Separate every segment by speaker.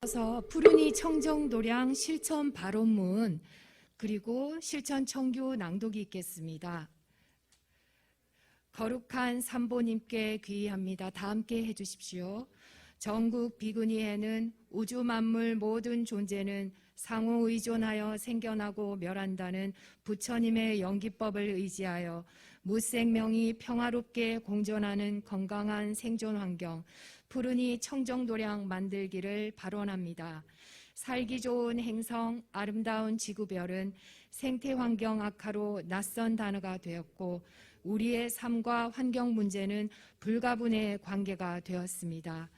Speaker 1: 이어서 푸르니 청정도량 실천 발언문 그리고 실천 청규 낭독이 있겠습니다. 거룩한 삼보님께 귀의합니다. 다 함께 해주십시오. 전국 비구니에는 우주 만물 모든 존재는 상호 의존하여 생겨나고 멸한다는 부처님의 영기법을 의지하여 무생명이 평화롭게 공존하는 건강한 생존 환경 푸르니 청정도량 만들기를 발언합니다. 살기 좋은 행성, 아름다운 지구별은 생태 환경 악화로 낯선 단어가 되었고 우리의 삶과 환경 문제는 불가분의 관계가 되었습니다.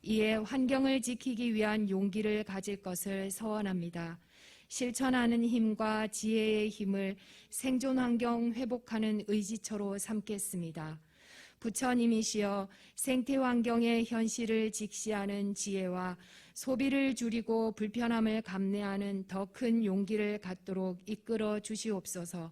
Speaker 1: 이에 환경을 지키기 위한 용기를 가질 것을 서원합니다. 실천하는 힘과 지혜의 힘을 생존 환경 회복하는 의지처로 삼겠습니다. 부처님이시여 생태 환경의 현실을 직시하는 지혜와 소비를 줄이고 불편함을 감내하는 더 큰 용기를 갖도록 이끌어 주시옵소서.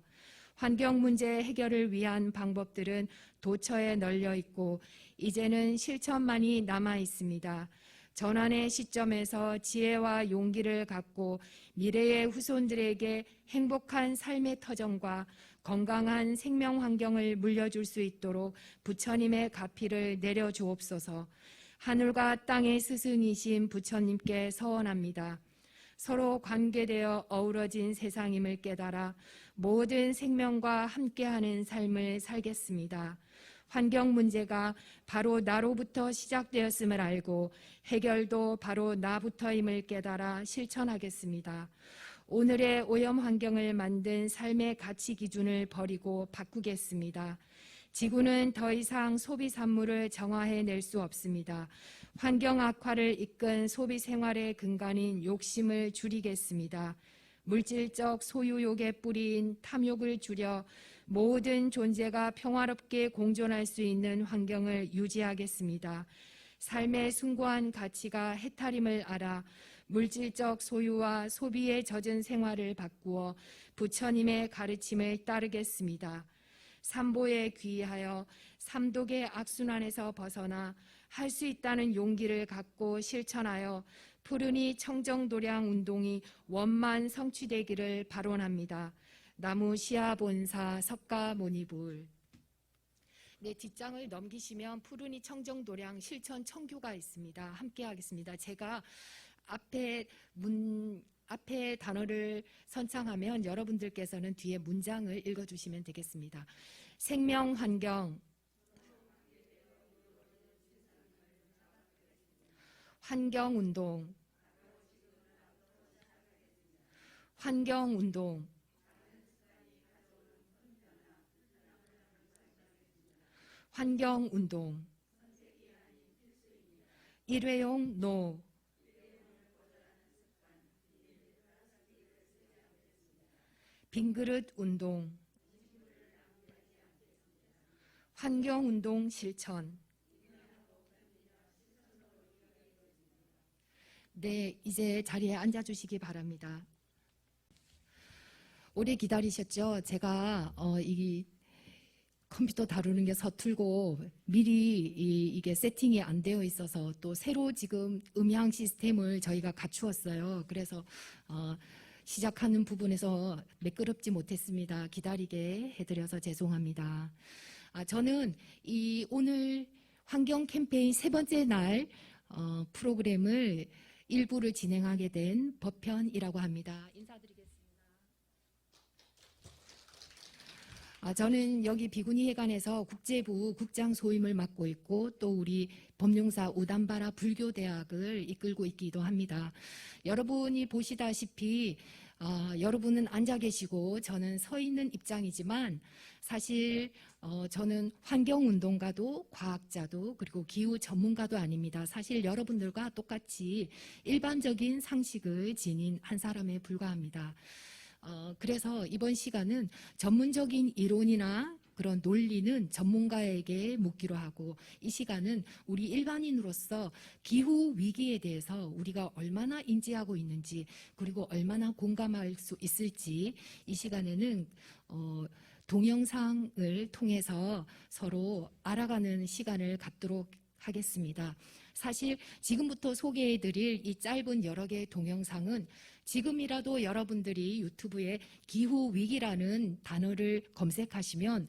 Speaker 1: 환경 문제 해결을 위한 방법들은 도처에 널려 있고 이제는 실천만이 남아 있습니다. 전환의 시점에서 지혜와 용기를 갖고 미래의 후손들에게 행복한 삶의 터전과 건강한 생명 환경을 물려줄 수 있도록 부처님의 가피를 내려주옵소서. 하늘과 땅의 스승이신 부처님께 서원합니다. 서로 관계되어 어우러진 세상임을 깨달아 모든 생명과 함께하는 삶을 살겠습니다. 환경 문제가 바로 나로부터 시작되었음을 알고 해결도 바로 나부터임을 깨달아 실천하겠습니다. 오늘의 오염 환경을 만든 삶의 가치 기준을 버리고 바꾸겠습니다. 지구는 더 이상 소비 산물을 정화해낼 수 없습니다. 환경 악화를 이끈 소비 생활의 근간인 욕심을 줄이겠습니다. 물질적 소유욕의 뿌리인 탐욕을 줄여 모든 존재가 평화롭게 공존할 수 있는 환경을 유지하겠습니다. 삶의 숭고한 가치가 해탈임을 알아 물질적 소유와 소비에 젖은 생활을 바꾸어 부처님의 가르침을 따르겠습니다. 삼보에 귀의하여 삼독의 악순환에서 벗어나 할 수 있다는 용기를 갖고 실천하여 푸르니 청정도량 운동이 원만 성취되기를 발언합니다. 나무 시아본사 석가모니불. 네, 뒷장을 넘기시면 푸르니 청정도량 실천 청교가 있습니다. 함께 하겠습니다. 제가 앞에 단어를 선창하면 여러분들께서는 뒤에 문장을 읽어주시면 되겠습니다. 생명환경, 환경운동, 환경운동, 환경운동, 일회용 노, 빈그릇 운동, 환경운동 실천. 네, 이제 자리에 앉아주시기 바랍니다. 오래 기다리셨죠? 제가 이 컴퓨터 다루는 게 서툴고 미리 이게 세팅이 안 되어 있어서 또 새로 지금 음향 시스템을 저희가 갖추었어요. 그래서 시작하는 부분에서 매끄럽지 못했습니다. 기다리게 해드려서 죄송합니다. 저는 오늘 환경 캠페인 세 번째 날 프로그램을 일부를 진행하게 된 법현이라고 합니다. 인사드리겠습니다. 저는 여기 비구니회관에서 국제부 국장 소임을 맡고 있고 또 우리 법룡사 우담바라 불교대학을 이끌고 있기도 합니다. 여러분이 보시다시피 여러분은 앉아 계시고 저는 서 있는 입장이지만 사실 저는 환경운동가도 과학자도 그리고 기후 전문가도 아닙니다. 사실 여러분들과 똑같이 일반적인 상식을 지닌 한 사람에 불과합니다. 그래서 이번 시간은 전문적인 이론이나 그런 논리는 전문가에게 묻기로 하고 이 시간은 우리 일반인으로서 기후 위기에 대해서 우리가 얼마나 인지하고 있는지 그리고 얼마나 공감할 수 있을지 이 시간에는 동영상을 통해서 서로 알아가는 시간을 갖도록 하겠습니다. 사실 지금부터 소개해드릴 이 짧은 여러 개의 동영상은 지금이라도 여러분들이 유튜브에 기후위기라는 단어를 검색하시면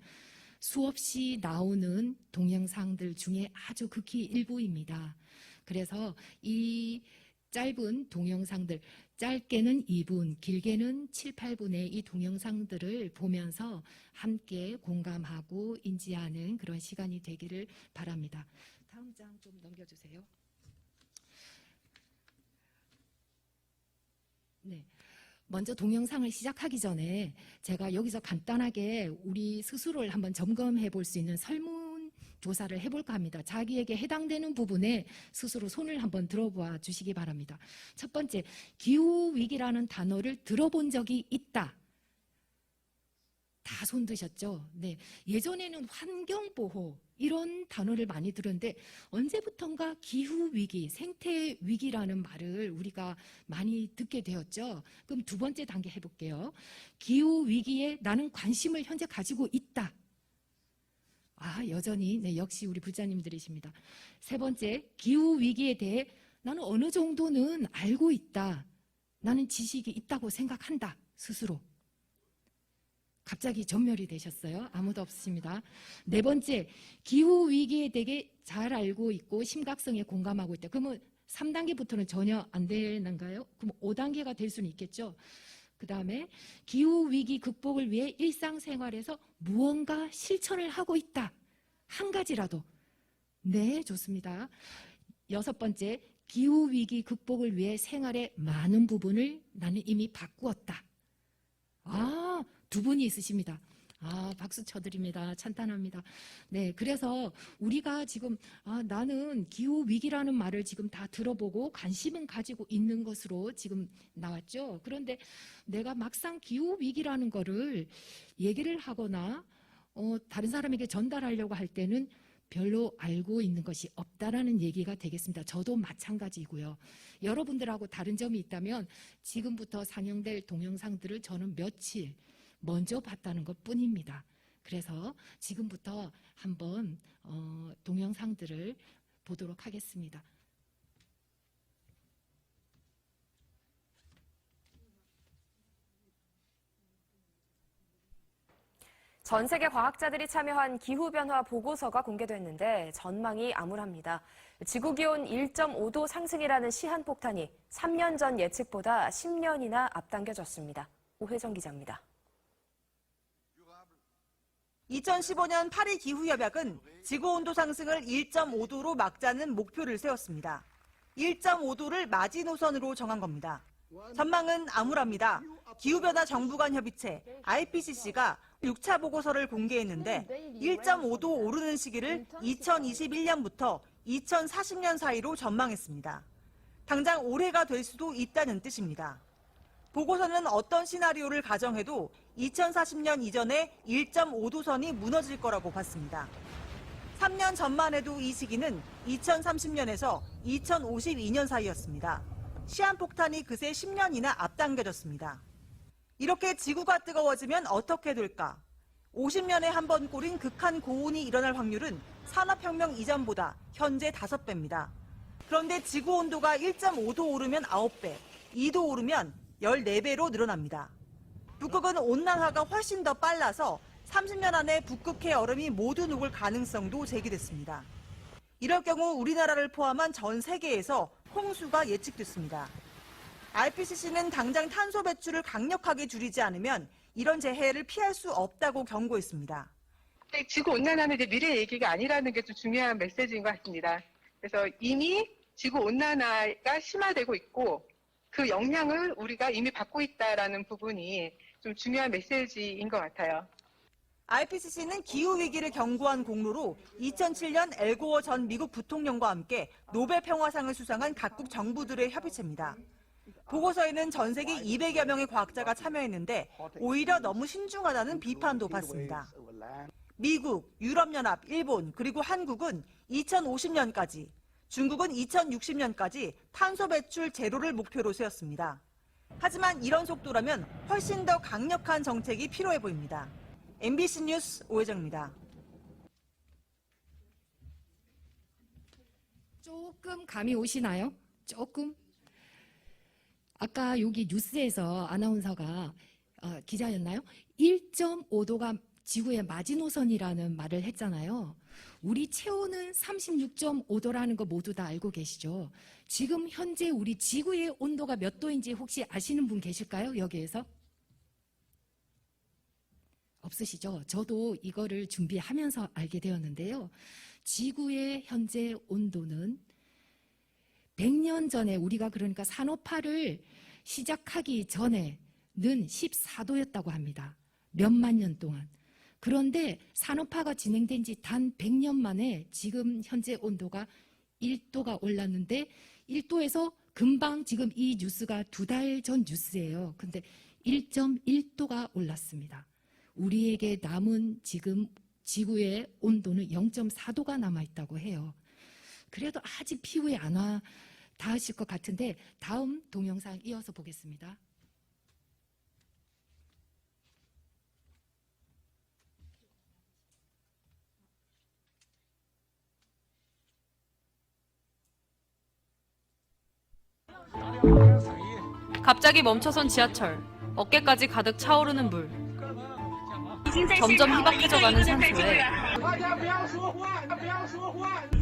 Speaker 1: 수없이 나오는 동영상들 중에 아주 극히 일부입니다. 그래서 이 짧은 동영상들, 짧게는 2분, 길게는 7, 8분의 이 동영상들을 보면서 함께 공감하고 인지하는 그런 시간이 되기를 바랍니다. 다음 장 좀 넘겨주세요. 네. 먼저 동영상을 시작하기 전에 제가 여기서 간단하게 우리 스스로를 한번 점검해 볼 수 있는 설문조사를 해볼까 합니다. 자기에게 해당되는 부분에 스스로 손을 한번 들어봐 주시기 바랍니다. 첫 번째, 기후위기라는 단어를 들어본 적이 있다. 다 손 드셨죠? 네. 예전에는 환경보호 이런 단어를 많이 들었는데 언제부턴가 기후위기, 생태위기라는 말을 우리가 많이 듣게 되었죠. 그럼 두 번째 단계 해볼게요. 기후위기에 나는 관심을 현재 가지고 있다. 여전히 네, 역시 우리 부자님들이십니다. 세 번째, 기후위기에 대해 나는 어느 정도는 알고 있다. 나는 지식이 있다고 생각한다. 스스로. 갑자기 전멸이 되셨어요. 아무도 없으십니다. 네 번째, 기후위기에 대해 잘 알고 있고 심각성에 공감하고 있다. 그러면 3단계부터는 전혀 안 되는가요? 그럼 5단계가 될 수는 있겠죠. 그 다음에 기후위기 극복을 위해 일상생활에서 무언가 실천을 하고 있다. 한 가지라도. 네, 좋습니다. 여섯 번째, 기후위기 극복을 위해 생활의 많은 부분을 나는 이미 바꾸었다. 두 분이 있으십니다. 박수 쳐드립니다. 찬탄합니다. 네, 그래서 우리가 지금 나는 기후위기라는 말을 지금 다 들어보고 관심은 가지고 있는 것으로 지금 나왔죠. 그런데 내가 막상 기후위기라는 거를 얘기를 하거나 다른 사람에게 전달하려고 할 때는 별로 알고 있는 것이 없다라는 얘기가 되겠습니다. 저도 마찬가지고요. 여러분들하고 다른 점이 있다면 지금부터 상영될 동영상들을 저는 며칠 먼저 봤다는 것 뿐입니다. 그래서 지금부터 한번 동영상들을 보도록 하겠습니다.
Speaker 2: 전 세계 과학자들이 참여한 기후변화 보고서가 공개됐는데 전망이 암울합니다. 지구기온 1.5도 상승이라는 시한폭탄이 3년 전 예측보다 10년이나 앞당겨졌습니다. 오혜정 기자입니다.
Speaker 3: 2015년 파리 기후협약은 지구온도 상승을 1.5도로 막자는 목표를 세웠습니다. 1.5도를 마지노선으로 정한 겁니다. 전망은 암울합니다. 기후변화 정부간 협의체 IPCC가 6차 보고서를 공개했는데 1.5도 오르는 시기를 2021년부터 2040년 사이로 전망했습니다. 당장 올해가 될 수도 있다는 뜻입니다. 보고서는 어떤 시나리오를 가정해도 2040년 이전에 1.5도 선이 무너질 거라고 봤습니다. 3년 전만 해도 이 시기는 2030년에서 2052년 사이였습니다. 시한폭탄이 그새 10년이나 앞당겨졌습니다. 이렇게 지구가 뜨거워지면 어떻게 될까? 50년에 한 번 꼴인 극한 고온이 일어날 확률은 산업혁명 이전보다 현재 5배입니다. 그런데 지구 온도가 1.5도 오르면 9배, 2도 오르면 14배로 늘어납니다. 북극은 온난화가 훨씬 더 빨라서 30년 안에 북극해 얼음이 모두 녹을 가능성도 제기됐습니다. 이럴 경우 우리나라를 포함한 전 세계에서 홍수가 예측됐습니다. IPCC는 당장 탄소 배출을 강력하게 줄이지 않으면 이런 재해를 피할 수 없다고 경고했습니다.
Speaker 4: 지구온난화는 이제 미래 얘기가 아니라는 게 좀 중요한 메시지인 것 같습니다. 그래서 이미 지구온난화가 심화되고 있고 그 영향을 우리가 이미 받고 있다는 부분이 좀 중요한 메시지인 것 같아요.
Speaker 3: IPCC는 기후위기를 경고한 공로로 2007년 엘고어 전 미국 부통령과 함께 노벨 평화상을 수상한 각국 정부들의 협의체입니다. 보고서에는 전 세계 200여 명의 과학자가 참여했는데 오히려 너무 신중하다는 비판도 받습니다. 미국, 유럽연합, 일본, 그리고 한국은 2050년까지, 중국은 2060년까지 탄소 배출 제로를 목표로 세웠습니다. 하지만 이런 속도라면 훨씬 더 강력한 정책이 필요해 보입니다. MBC 뉴스 오혜정입니다.
Speaker 1: 조금 감이 오시나요? 조금? 아까 여기 뉴스에서 아나운서가 기자였나요? 1.5도가 지구의 마지노선이라는 말을 했잖아요. 우리 체온은 36.5도라는 거 모두 다 알고 계시죠? 지금 현재 우리 지구의 온도가 몇 도인지 혹시 아시는 분 계실까요? 여기에서? 없으시죠? 저도 이거를 준비하면서 알게 되었는데요. 지구의 현재 온도는 100년 전에 우리가 그러니까 산업화를 시작하기 전에는 14도였다고 합니다. 몇만 년 동안. 그런데 산업화가 진행된 지 단 100년 만에 지금 현재 온도가 1도가 올랐는데 1도에서 금방 지금 이 뉴스가 2달 전 뉴스예요. 근데 1.1도가 올랐습니다. 우리에게 남은 지금 지구의 온도는 0.4도가 남아있다고 해요. 그래도 아직 피부에 안 와 닿으실 것 같은데 다음 동영상 이어서 보겠습니다.
Speaker 5: 갑자기 멈춰선 지하철, 어깨까지 가득 차오르는 물. 점점 희박해져가는 산소에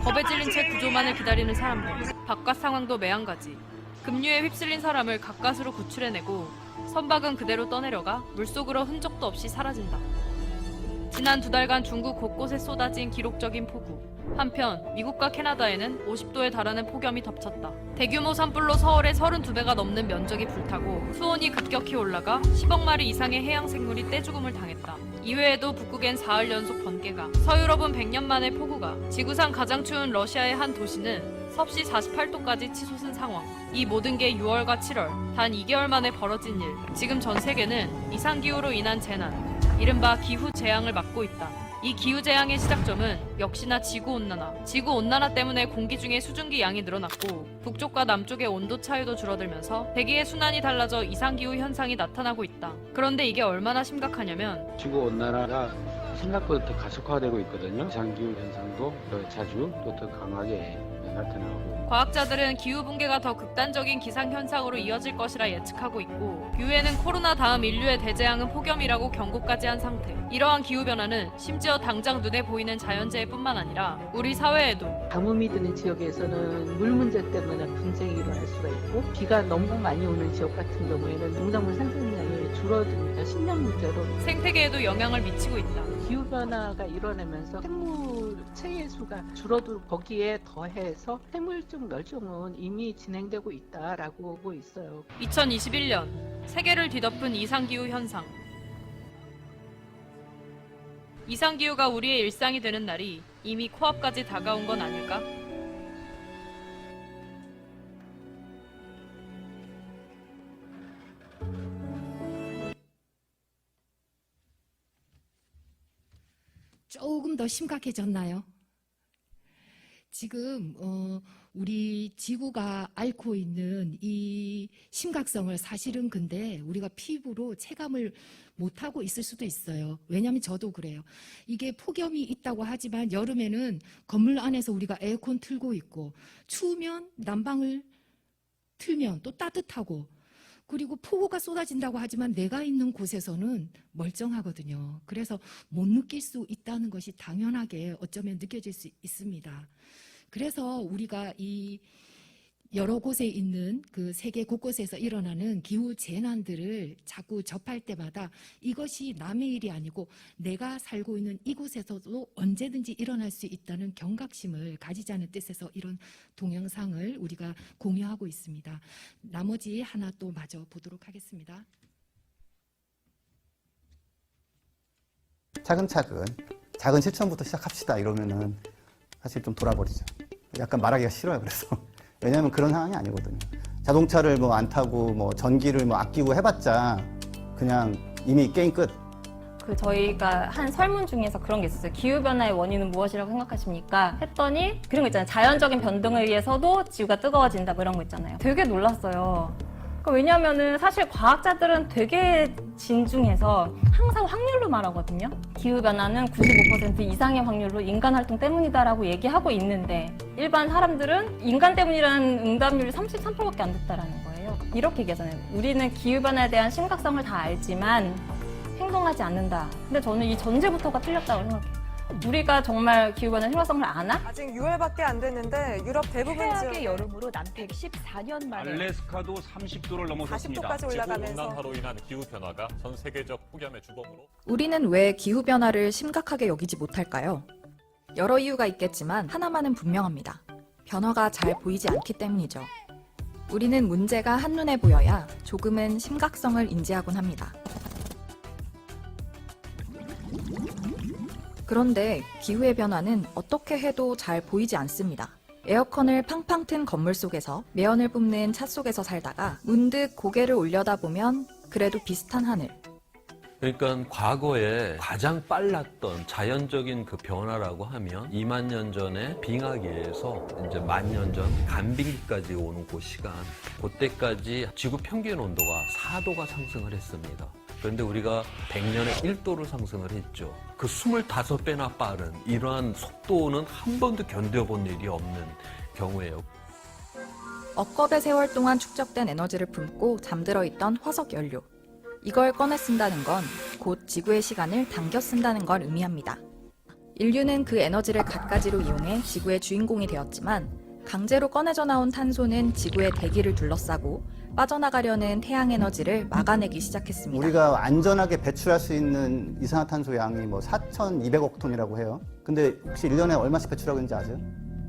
Speaker 5: 겁에 질린 채 구조만을 기다리는 사람들. 바깥 상황도 매한가지. 급류에 휩쓸린 사람을 가까스로 구출해내고 선박은 그대로 떠내려가 물속으로 흔적도 없이 사라진다. 지난 2달간 중국 곳곳에 쏟아진 기록적인 폭우. 한편 미국과 캐나다에는 50도에 달하는 폭염이 덮쳤다. 대규모 산불로 서울의 32배가 넘는 면적이 불타고 수온이 급격히 올라가 10억 마리 이상의 해양 생물이 떼죽음을 당했다. 이외에도 북극엔 사흘 연속 번개가, 서유럽은 100년 만에 폭우가, 지구상 가장 추운 러시아의 한 도시는 섭씨 48도까지 치솟은 상황. 이 모든 게 6월과 7월, 단 2개월 만에 벌어진 일. 지금 전 세계는 이상기후로 인한 재난, 이른바 기후재앙을 맞고 있다. 이 기후재앙의 시작점은 역시나 지구온난화. 지구온난화 때문에 공기 중에 수증기 양이 늘어났고 북쪽과 남쪽의 온도 차이도 줄어들면서 대기의 순환이 달라져 이상기후 현상이 나타나고 있다. 그런데 이게 얼마나 심각하냐면
Speaker 6: 지구온난화가 생각보다 더 가속화되고 있거든요. 이상기후 현상도 더 자주 또 더 강하게 나타나고
Speaker 5: 과학자들은 기후붕괴가 더 극단적인 기상현상으로 이어질 것이라 예측하고 있고 유엔은 코로나 다음 인류의 대재앙은 폭염이라고 경고까지 한 상태. 이러한 기후변화는 심지어 당장 눈에 보이는 자연재해 뿐만 아니라 우리 사회에도
Speaker 7: 가뭄이 드는 지역에서는 물 문제 때문에 분쟁이 일어날 수가 있고 비가 너무 많이 오는 지역 같은 경우에는 농작물 생산량이 줄어듭니다. 식량 문제로
Speaker 5: 생태계에도 영향을 미치고 있다.
Speaker 7: 기후변화가 일어나면서 생물 체계 수가 줄어들고 거기에 더해서 생물종 멸종은 이미 진행되고 있다라고 보고 있어요.
Speaker 5: 2021년 세계를 뒤덮은 이상기후 현상. 이상기후가 우리의 일상이 되는 날이 이미 코앞까지 다가온 건 아닐까?
Speaker 1: 조금 더 심각해졌나요? 지금 우리 지구가 앓고 있는 이 심각성을 사실은 근데 우리가 피부로 체감을 못하고 있을 수도 있어요. 왜냐하면 저도 그래요. 이게 폭염이 있다고 하지만 여름에는 건물 안에서 우리가 에어컨 틀고 있고 추우면 난방을 틀면 또 따뜻하고 그리고 폭우가 쏟아진다고 하지만 내가 있는 곳에서는 멀쩡하거든요. 그래서 못 느낄 수 있다는 것이 당연하게 어쩌면 느껴질 수 있습니다. 그래서 우리가 이 여러 곳에 있는 그 세계 곳곳에서 일어나는 기후 재난들을 자꾸 접할 때마다 이것이 남의 일이 아니고 내가 살고 있는 이곳에서도 언제든지 일어날 수 있다는 경각심을 가지자는 뜻에서 이런 동영상을 우리가 공유하고 있습니다. 나머지 하나 또 마저 보도록 하겠습니다.
Speaker 8: 차근차근 작은 실천부터 시작합시다 이러면은 사실 좀 돌아버리죠. 약간 말하기가 싫어요. 그래서 왜냐하면 그런 상황이 아니거든요. 자동차를 뭐 안 타고 뭐 전기를 뭐 아끼고 해봤자 그냥 이미 게임 끝.
Speaker 9: 저희가 한 설문 중에서 그런 게 있었어요. 기후변화의 원인은 무엇이라고 생각하십니까? 했더니 그런 거 있잖아요. 자연적인 변동에 의해서도 지구가 뜨거워진다 뭐 이런 거 있잖아요. 되게 놀랐어요. 왜냐하면은 사실 과학자들은 되게 진중해서 항상 확률로 말하거든요. 기후변화는 95% 이상의 확률로 인간 활동 때문이다라고 얘기하고 있는데 일반 사람들은 인간 때문이라는 응답률이 33%밖에 안 됐다라는 거예요. 이렇게 얘기하잖아요. 우리는 기후변화에 대한 심각성을 다 알지만 행동하지 않는다. 근데 저는 이 전제부터가 틀렸다고 생각해요. 우리가 정말 기후변화 심각성을 아나?
Speaker 10: 아직 6월밖에 안 됐는데 유럽 대부분
Speaker 11: 최악의
Speaker 10: 지역
Speaker 11: 여름으로 난 114년 만에
Speaker 12: 알래스카도 30도를 넘어섰습니다.
Speaker 10: 40도까지 올라가면서
Speaker 13: 지구온난화로 인한 기후변화가 전 세계적 폭염의 주범으로
Speaker 14: 우리는 왜 기후변화를 심각하게 여기지 못할까요? 여러 이유가 있겠지만 하나만은 분명합니다. 변화가 잘 보이지 않기 때문이죠. 우리는 문제가 한눈에 보여야 조금은 심각성을 인지하곤 합니다. 그런데 기후의 변화는 어떻게 해도 잘 보이지 않습니다. 에어컨을 팡팡 튼 건물 속에서 매연을 뿜는 차 속에서 살다가 문득 고개를 올려다보면 그래도 비슷한 하늘.
Speaker 13: 그러니까 과거에 가장 빨랐던 자연적인 그 변화라고 하면 2만 년 전에 빙하기에서 이제 10,000년 전 간빙기까지 오는 그 시간, 그때까지 지구 평균 온도가 4도가 상승을 했습니다. 그런데 우리가 100년에 1도를 상승을 했죠. 그 25배나 빠른 이러한 속도는 한 번도 견뎌본 일이 없는 경우예요.
Speaker 14: 억겁의 세월 동안 축적된 에너지를 품고 잠들어 있던 화석 연료. 이걸 꺼내 쓴다는 건 곧 지구의 시간을 당겨 쓴다는 걸 의미합니다. 인류는 그 에너지를 갖가지로 이용해 지구의 주인공이 되었지만 강제로 꺼내져 나온 탄소는 지구의 대기를 둘러싸고 빠져나가려는 태양 에너지를 막아내기 시작했습니다.
Speaker 8: 우리가 안전하게 배출할 수 있는 이산화탄소 양이 뭐 4,200억 톤이라고 해요. 근데 혹시 1년에 얼마씩 배출하고 있는지 아세요?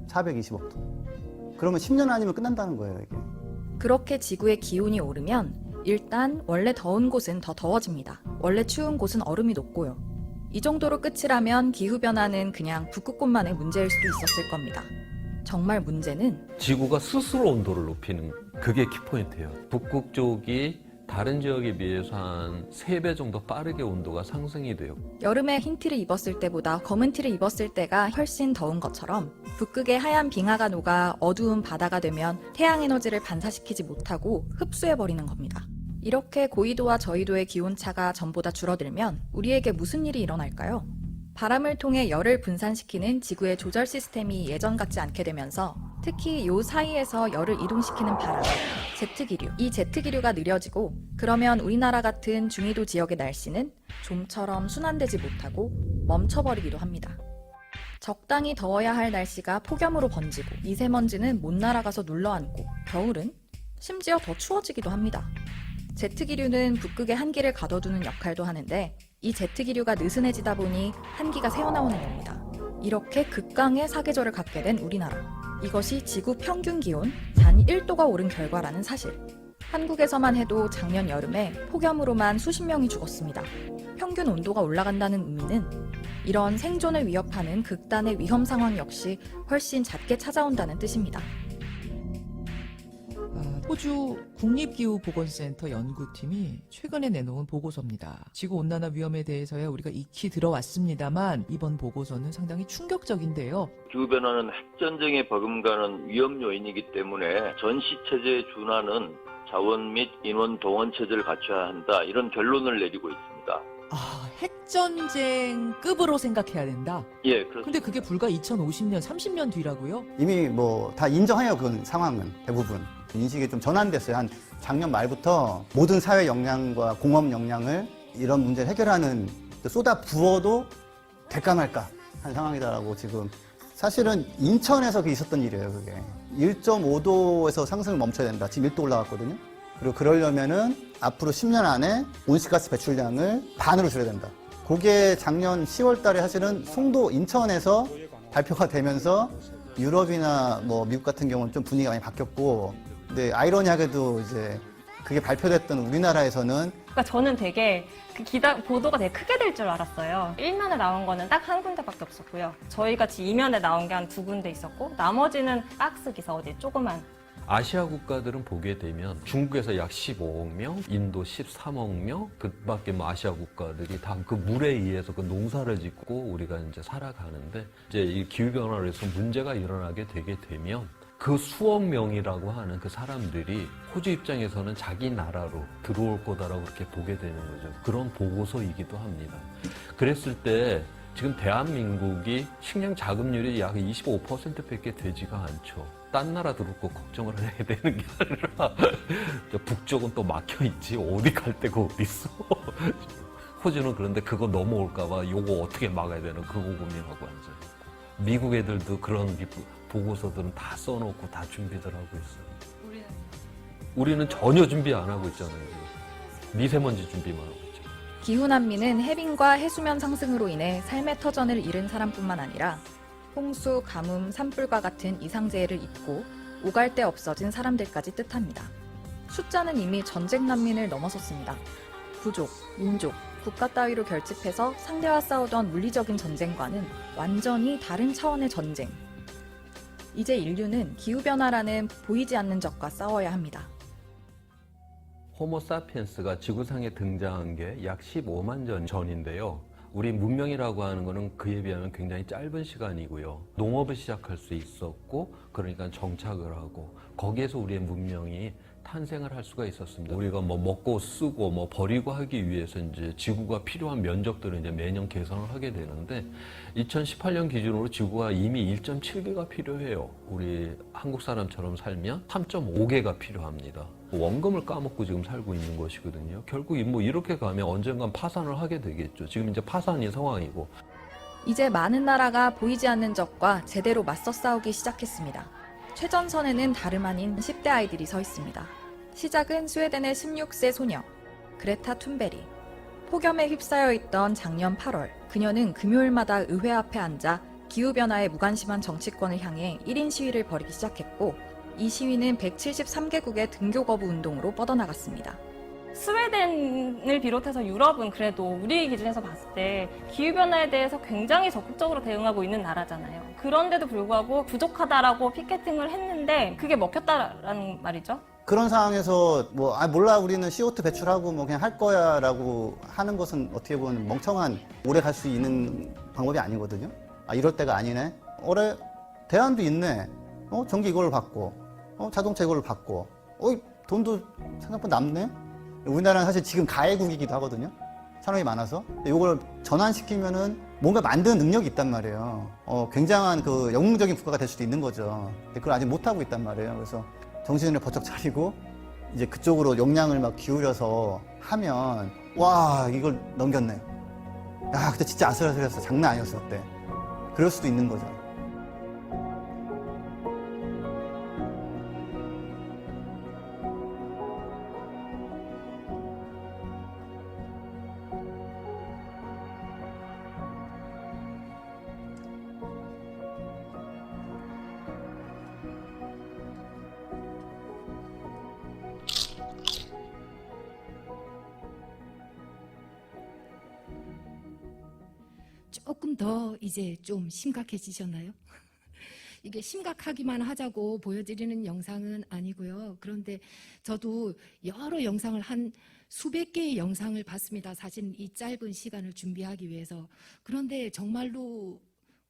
Speaker 8: 420억 톤. 그러면 10년 아니면 끝난다는 거예요, 이게.
Speaker 14: 그렇게 지구의 기온이 오르면 일단 원래 더운 곳은 더 더워집니다. 원래 추운 곳은 얼음이 녹고요. 이 정도로 끝이라면 기후변화는 그냥 북극곰만의 문제일 수도 있었을 겁니다. 정말 문제는
Speaker 13: 지구가 스스로 온도를 높이는 그게 키포인트예요. 북극 쪽이 다른 지역에 비해서 한 3배 정도 빠르게 온도가 상승이 돼요.
Speaker 14: 여름에 흰 티를 입었을 때보다 검은 티를 입었을 때가 훨씬 더운 것처럼 북극의 하얀 빙하가 녹아 어두운 바다가 되면 태양 에너지를 반사시키지 못하고 흡수해버리는 겁니다. 이렇게 고緯도와 저緯도의 기온차가 전보다 줄어들면 우리에게 무슨 일이 일어날까요? 바람을 통해 열을 분산시키는 지구의 조절 시스템이 예전 같지 않게 되면서 특히 요 사이에서 열을 이동시키는 바람, 제트기류. 이 제트기류가 느려지고 그러면 우리나라 같은 중위도 지역의 날씨는 좀처럼 순환되지 못하고 멈춰버리기도 합니다. 적당히 더워야 할 날씨가 폭염으로 번지고 미세먼지는 못 날아가서 눌러앉고 겨울은 심지어 더 추워지기도 합니다. 제트기류는 북극의 한기를 가둬두는 역할도 하는데 이 제트기류가 느슨해지다 보니 한기가 새어나오는 겁니다. 이렇게 극강의 사계절을 갖게 된 우리나라. 이것이 지구 평균 기온 단 1도가 오른 결과라는 사실. 한국에서만 해도 작년 여름에 폭염으로만 수십 명이 죽었습니다. 평균 온도가 올라간다는 의미는 이런 생존을 위협하는 극단의 위험 상황 역시 훨씬 잦게 찾아온다는 뜻입니다.
Speaker 11: 호주 국립기후보건센터 연구팀이 최근에 내놓은 보고서입니다. 지구온난화 위험에 대해서야 우리가 익히 들어왔습니다만 이번 보고서는 상당히 충격적인데요.
Speaker 15: 기후변화는 핵전쟁에 버금가는 위험 요인이기 때문에 전시체제에 준하는 자원 및 인원 동원 체제를 갖춰야 한다. 이런 결론을 내리고 있습니다.
Speaker 11: 핵전쟁급으로 생각해야 된다?
Speaker 15: 예, 그렇습니다.
Speaker 11: 근데 그게 불과 2050년, 30년 뒤라고요?
Speaker 8: 이미 뭐 다 인정해요, 그 상황은 대부분. 인식이 좀 전환됐어요. 한 작년 말부터 모든 사회 역량과 공업 역량을 이런 문제를 해결하는 쏟아 부어도 될까 말까 한 상황이다라고 지금. 사실은 인천에서 있었던 일이에요, 그게. 1.5도에서 상승을 멈춰야 된다. 지금 1도 올라갔거든요. 그리고 그러려면은 앞으로 10년 안에 온실가스 배출량을 반으로 줄여야 된다. 그게 작년 10월 달에 사실은 송도 인천에서 발표가 되면서 유럽이나 뭐 미국 같은 경우는 좀 분위기가 많이 바뀌었고, 근데 아이러니하게도 이제 그게 발표됐던 우리나라에서는
Speaker 9: 그러니까 저는 되게 그 보도가 되게 크게 될 줄 알았어요. 1면에 나온 거는 딱 한 군데밖에 없었고요. 저희 같이 2면에 나온 게 한 2군데 있었고 나머지는 박스 기사 어디 조그만.
Speaker 13: 아시아 국가들은 보게 되면 중국에서 약 15억 명, 인도 13억 명, 그 밖에 뭐 아시아 국가들이 다 그 물에 의해서 그 농사를 짓고 우리가 이제 살아가는데 이제 이 기후변화로 해서 문제가 일어나게 되게 되면 그 수억 명이라고 하는 그 사람들이 호주 입장에서는 자기 나라로 들어올 거다라고 그렇게 보게 되는 거죠. 그런 보고서이기도 합니다. 그랬을 때 지금 대한민국이 식량 자급률이 약 25%밖에 되지가 않죠. 딴 나라 들어올 거 걱정을 해야 되는 게 아니라 북쪽은 또 막혀있지. 어디 갈 데가 어딨어. 호주는 그런데 그거 넘어올까 봐 요거 어떻게 막아야 되나 그거 고민하고 앉아있고. 미국 애들도 그런 보고서들은 다 써놓고 다 준비들 하고 있어요. 우리는 전혀 준비 안 하고 있잖아요. 지금. 미세먼지 준비만 하고 있죠.
Speaker 14: 기후난민은 해빙과 해수면 상승으로 인해 삶의 터전을 잃은 사람뿐만 아니라 홍수, 가뭄, 산불과 같은 이상재해를 입고 오갈 데 없어진 사람들까지 뜻합니다. 숫자는 이미 전쟁 난민을 넘어섰습니다. 부족, 민족, 국가 따위로 결집해서 상대와 싸우던 물리적인 전쟁과는 완전히 다른 차원의 전쟁. 이제 인류는 기후변화라는 보이지 않는 적과 싸워야 합니다.
Speaker 13: 호모사피엔스가 지구상에 등장한 게 약 15만 년 전인데요. 우리 문명이라고 하는 거는 그에 비하면 굉장히 짧은 시간이고요. 농업을 시작할 수 있었고, 그러니까 정착을 하고, 거기에서 우리의 문명이 탄생을 할 수가 있었습니다. 우리가 뭐 먹고 쓰고 뭐 버리고 하기 위해서 이제 지구가 필요한 면적들을 이제 매년 개선을 하게 되는데 2018년 기준으로 지구가 이미 1.7개가 필요해요. 우리 한국 사람처럼 살면 3.5개가 필요합니다. 원금을 까먹고 지금 살고 있는 것이거든요. 결국 뭐 이렇게 가면 언젠간 파산을 하게 되겠죠. 지금 이제 파산인 상황이고.
Speaker 14: 이제 많은 나라가 보이지 않는 적과 제대로 맞서 싸우기 시작했습니다. 최전선에는 다름 아닌 10대 아이들이 서 있습니다. 시작은 스웨덴의 16세 소녀, 그레타 툰베리. 폭염에 휩싸여 있던 작년 8월, 그녀는 금요일마다 의회 앞에 앉아 기후변화에 무관심한 정치권을 향해 1인 시위를 벌이기 시작했고, 이 시위는 173개국의 등교 거부 운동으로 뻗어나갔습니다.
Speaker 9: 스웨덴을 비롯해서 유럽은 그래도 우리 기준에서 봤을 때 기후변화에 대해서 굉장히 적극적으로 대응하고 있는 나라잖아요. 그런데도 불구하고 부족하다라고 피켓팅을 했는데 그게 먹혔다라는 말이죠.
Speaker 8: 그런 상황에서 뭐 몰라 우리는 CO2 배출하고 뭐 그냥 할 거야라고 하는 것은 어떻게 보면 멍청한 오래 갈 수 있는 방법이 아니거든요. 이럴 때가 아니네. 올해 대안도 있네. 전기 이걸로 받고 자동차 이걸로 받고 돈도 생각보다 남네. 우리나라는 사실 지금 가해국이기도 하거든요. 산업이 많아서. 이걸 전환시키면은 뭔가 만드는 능력이 있단 말이에요. 굉장한 그 영웅적인 국가가 될 수도 있는 거죠. 근데 그걸 아직 못하고 있단 말이에요. 그래서 정신을 번쩍 차리고 이제 그쪽으로 역량을 막 기울여서 하면 와, 이걸 넘겼네. 야, 그때 진짜 아슬아슬했어. 장난 아니었어, 그때. 그럴 수도 있는 거죠.
Speaker 1: 조금 더 이제 좀 심각해지셨나요? 이게 심각하기만 하자고 보여드리는 영상은 아니고요. 그런데 저도 여러 영상을 한 수백 개의 영상을 봤습니다. 사실 이 짧은 시간을 준비하기 위해서. 그런데 정말로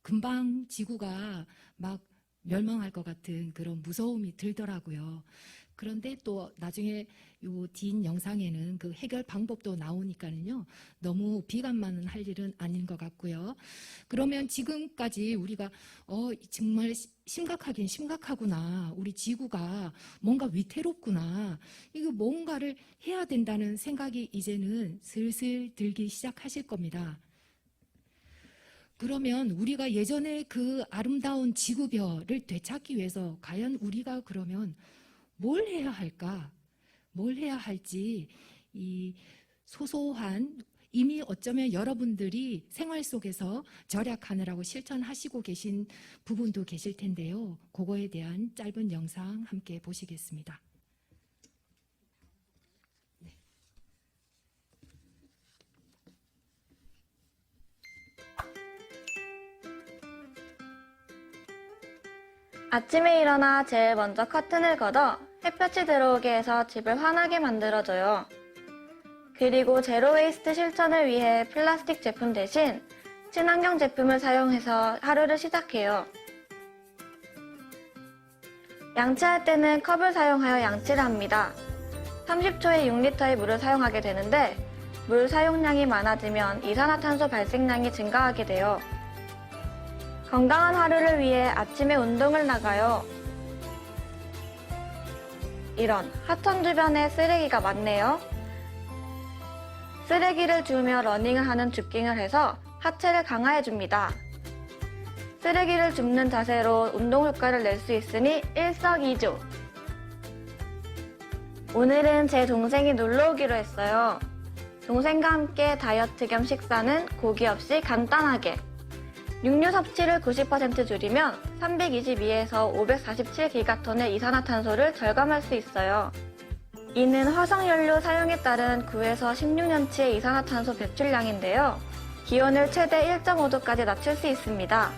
Speaker 1: 금방 지구가 막 멸망할 것 같은 그런 무서움이 들더라고요. 그런데 또 나중에 요 뒷 영상에는 그 해결 방법도 나오니까는요. 너무 비관만 할 일은 아닌 것 같고요. 그러면 지금까지 우리가 정말 심각하긴 심각하구나. 우리 지구가 뭔가 위태롭구나. 이거 뭔가를 해야 된다는 생각이 이제는 슬슬 들기 시작하실 겁니다. 그러면 우리가 예전에 그 아름다운 지구별을 되찾기 위해서 과연 우리가 그러면 뭘 해야 할까? 뭘 해야 할지 이 소소한 이미 어쩌면 여러분들이 생활 속에서 절약하느라고 실천하시고 계신 부분도 계실 텐데요. 그거에 대한 짧은 영상 함께 보시겠습니다.
Speaker 16: 아침에 일어나 제일 먼저 커튼을 걷어 햇볕이 들어오게 해서 집을 환하게 만들어줘요. 그리고 제로 웨이스트 실천을 위해 플라스틱 제품 대신 친환경 제품을 사용해서 하루를 시작해요. 양치할 때는 컵을 사용하여 양치를 합니다. 30초에 6리터의 물을 사용하게 되는데 물 사용량이 많아지면 이산화탄소 발생량이 증가하게 돼요. 건강한 하루를 위해 아침에 운동을 나가요. 이런 하천 주변에 쓰레기가 많네요. 쓰레기를 주우며 러닝을 하는 줍깅을 해서 하체를 강화해줍니다. 쓰레기를 줍는 자세로 운동 효과를 낼 수 있으니 일석이조. 오늘은 제 동생이 놀러 오기로 했어요. 동생과 함께 다이어트 겸 식사는 고기 없이 간단하게. 육류 섭취를 90% 줄이면 322에서 547기가톤의 이산화탄소를 절감할 수 있어요. 이는 화석연료 사용에 따른 9에서 16년치의 이산화탄소 배출량인데요. 기온을 최대 1.5도까지 낮출 수 있습니다.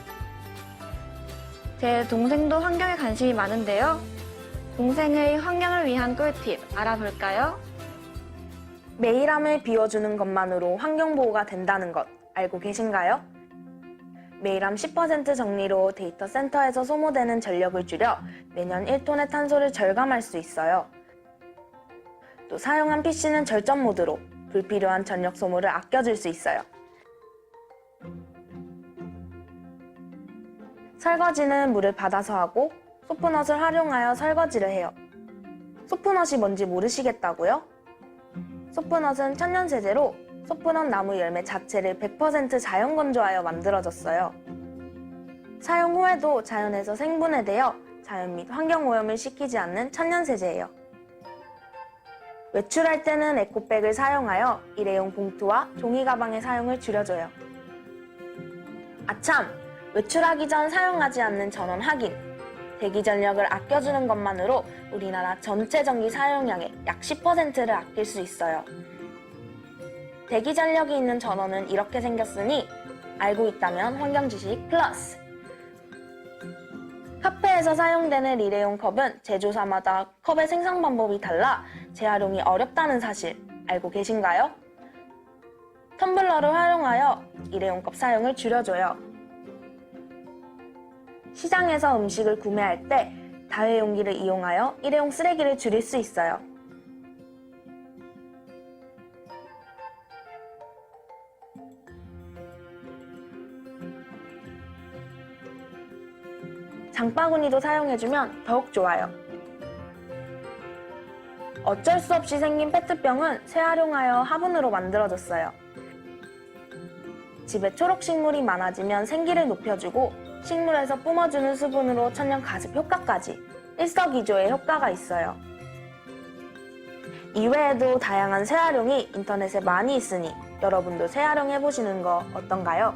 Speaker 16: 제 동생도 환경에 관심이 많은데요. 동생의 환경을 위한 꿀팁 알아볼까요?
Speaker 17: 매일함을 비워주는 것만으로 환경보호가 된다는 것 알고 계신가요? 매일함 10% 정리로 데이터 센터에서 소모되는 전력을 줄여 매년 1톤의 탄소를 절감할 수 있어요. 또 사용한 PC는 절전 모드로 불필요한 전력 소모를 아껴줄 수 있어요. 설거지는 물을 받아서 하고 소프넛을 활용하여 설거지를 해요. 소프넛이 뭔지 모르시겠다고요? 소프넛은 천연세제로 소프넛 나무 열매 자체를 100% 자연 건조하여 만들어졌어요. 사용 후에도 자연에서 생분해되어 자연 및 환경 오염을 시키지 않는 천연세제예요. 외출할 때는 에코백을 사용하여 일회용 봉투와 종이 가방의 사용을 줄여줘요. 아참! 외출하기 전 사용하지 않는 전원 확인. 대기 전력을 아껴주는 것만으로 우리나라 전체 전기 사용량의 약 10%를 아낄 수 있어요. 대기 전력이 있는 전원은 이렇게 생겼으니 알고 있다면 환경 지식 플러스. 카페에서 사용되는 일회용 컵은 제조사마다 컵의 생산 방법이 달라 재활용이 어렵다는 사실 알고 계신가요? 텀블러를 활용하여 일회용 컵 사용을 줄여줘요. 시장에서 음식을 구매할 때 다회용기를 이용하여 일회용 쓰레기를 줄일 수 있어요. 장바구니도 사용해주면 더욱 좋아요. 어쩔 수 없이 생긴 페트병은 재활용하여 화분으로 만들어졌어요. 집에 초록 식물이 많아지면 생기를 높여주고 식물에서 뿜어주는 수분으로 천연 가습 효과까지 일석이조의 효과가 있어요. 이외에도 다양한 재활용이 인터넷에 많이 있으니 여러분도 재활용해보시는 거 어떤가요?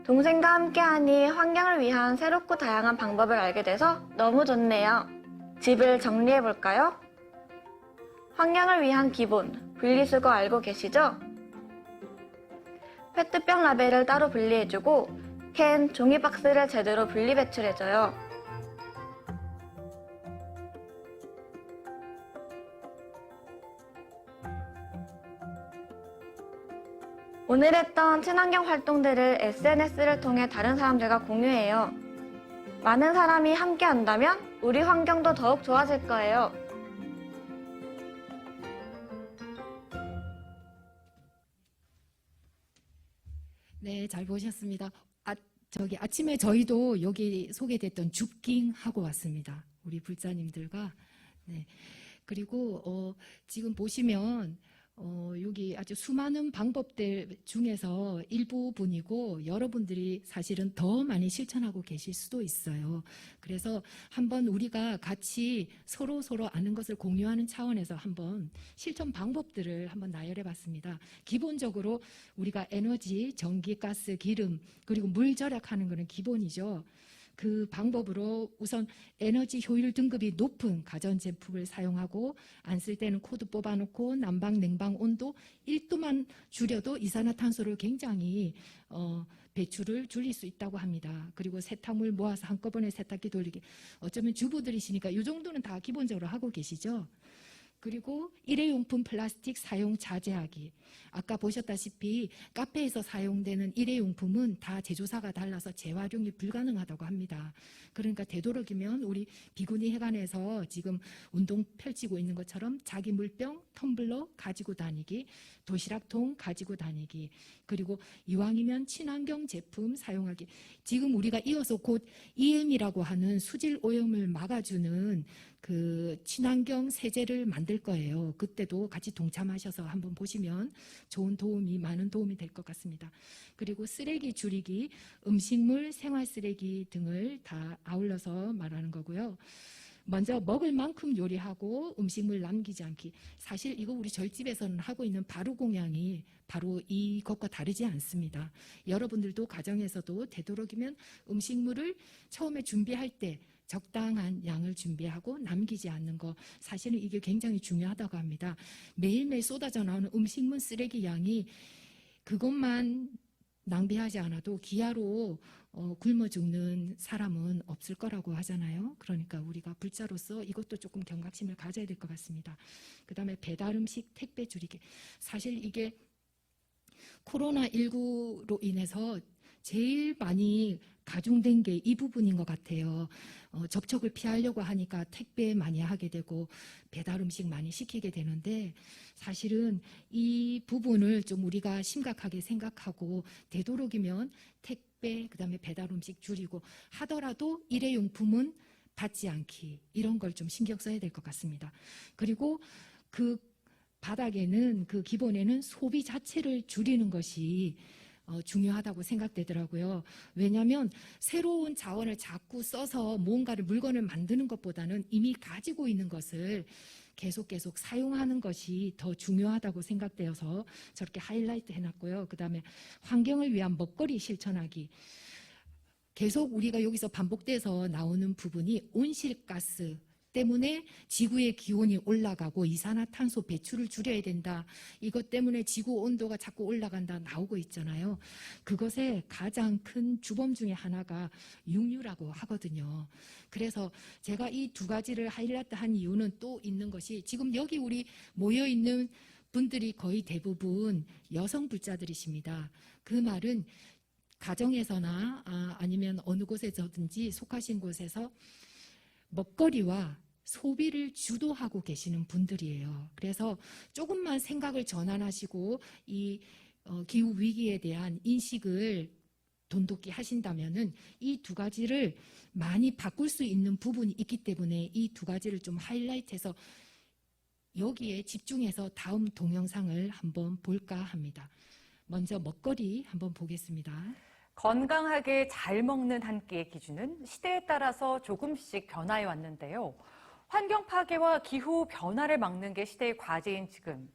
Speaker 16: 동생과 함께하니 환경을 위한 새롭고 다양한 방법을 알게 돼서 너무 좋네요. 집을 정리해볼까요? 환경을 위한 기본, 분리수거 알고 계시죠? 페트병 라벨을 따로 분리해주고 캔, 종이박스를 제대로 분리배출해줘요. 오늘 했던 친환경 활동들을 SNS를 통해 다른 사람들과 공유해요. 많은 사람이 함께 한다면 우리 환경도 더욱 좋아질 거예요.
Speaker 1: 네, 잘 보셨습니다. 아침에 저희도 여기 소개됐던 줍깅 하고 왔습니다. 우리 불자님들과. 네. 그리고 지금 보시면 여기 아주 수많은 방법들 중에서 일부분이고 여러분들이 사실은 더 많이 실천하고 계실 수도 있어요. 그래서 한번 우리가 같이 서로 아는 것을 공유하는 차원에서 한번 실천 방법들을 한번 나열해 봤습니다. 기본적으로 우리가 에너지, 전기, 가스, 기름 그리고 물 절약하는 것은 기본이죠. 그 방법으로 우선 에너지 효율 등급이 높은 가전제품을 사용하고 안 쓸 때는 코드 뽑아놓고 난방, 냉방 온도 1도만 줄여도 이산화탄소를 굉장히 배출을 줄일 수 있다고 합니다. 그리고 세탁물 모아서 한꺼번에 세탁기 돌리기. 어쩌면 주부들이시니까 이 정도는 다 기본적으로 하고 계시죠. 그리고 일회용품 플라스틱 사용 자제하기. 아까 보셨다시피 카페에서 사용되는 일회용품은 다 제조사가 달라서 재활용이 불가능하다고 합니다. 그러니까 되도록이면 우리 비구니 회관에서 지금 운동 펼치고 있는 것처럼 자기 물병, 텀블러 가지고 다니기, 도시락통 가지고 다니기, 그리고 이왕이면 친환경 제품 사용하기. 지금 우리가 이어서 곧 EM이라고 하는 수질 오염을 막아주는 그 친환경 세제를 만들 거예요. 그때도 같이 동참하셔서 한번 보시면 좋은 도움이, 많은 도움이 될 것 같습니다. 그리고 쓰레기 줄이기, 음식물, 생활 쓰레기 등을 다 아울러서 말하는 거고요. 먼저 먹을 만큼 요리하고 음식물 남기지 않기. 사실 이거 우리 절집에서는 하고 있는 바로 공양이 바로 이것과 다르지 않습니다. 여러분들도 가정에서도 되도록이면 음식물을 처음에 준비할 때 적당한 양을 준비하고 남기지 않는 거, 사실은 이게 굉장히 중요하다고 합니다. 매일매일 쏟아져 나오는 음식물 쓰레기 양이 그것만 낭비하지 않아도 기아로 굶어 죽는 사람은 없을 거라고 하잖아요. 그러니까 우리가 불자로서 이것도 조금 경각심을 가져야 될 것 같습니다. 그 다음에 배달 음식 택배 줄이기. 사실 이게 코로나19로 인해서 제일 많이 가중된 게 이 부분인 것 같아요. 접촉을 피하려고 하니까 택배 많이 하게 되고 배달 음식 많이 시키게 되는데, 사실은 이 부분을 좀 우리가 심각하게 생각하고 되도록이면 택배, 그다음에 배달 음식 줄이고, 하더라도 일회용품은 받지 않기, 이런 걸 좀 신경 써야 될 것 같습니다. 그리고 그 바닥에는, 그 기본에는 소비 자체를 줄이는 것이 중요하다고 생각되더라고요. 왜냐하면 새로운 자원을 자꾸 써서 뭔가를, 물건을 만드는 것보다는 이미 가지고 있는 것을 계속 사용하는 것이 더 중요하다고 생각되어서 저렇게 하이라이트 해놨고요. 그 다음에 환경을 위한 먹거리 실천하기. 계속 우리가 여기서 반복돼서 나오는 부분이 온실가스 때문에 지구의 기온이 올라가고 이산화탄소 배출을 줄여야 된다. 이것 때문에 지구 온도가 자꾸 올라간다 나오고 있잖아요. 그것의 가장 큰 주범 중에 하나가 육류라고 하거든요. 그래서 제가 이 두 가지를 하이라이트 한 이유는 또 있는 것이, 지금 여기 우리 모여 있는 분들이 거의 대부분 여성 불자들이십니다. 그 말은 가정에서나 아니면 어느 곳에서든지 속하신 곳에서 먹거리와 소비를 주도하고 계시는 분들이에요. 그래서 조금만 생각을 전환하시고 이 기후 위기에 대한 인식을 돈독히 하신다면은 이 두 가지를 많이 바꿀 수 있는 부분이 있기 때문에 이 두 가지를 좀 하이라이트해서 여기에 집중해서 다음 동영상을 한번 볼까 합니다. 먼저 먹거리 한번 보겠습니다.
Speaker 18: 건강하게 잘 먹는 한 끼의 기준은 시대에 따라서 조금씩 변화해 왔는데요. 환경 파괴와 기후 변화를 막는 게 시대의 과제인 지금,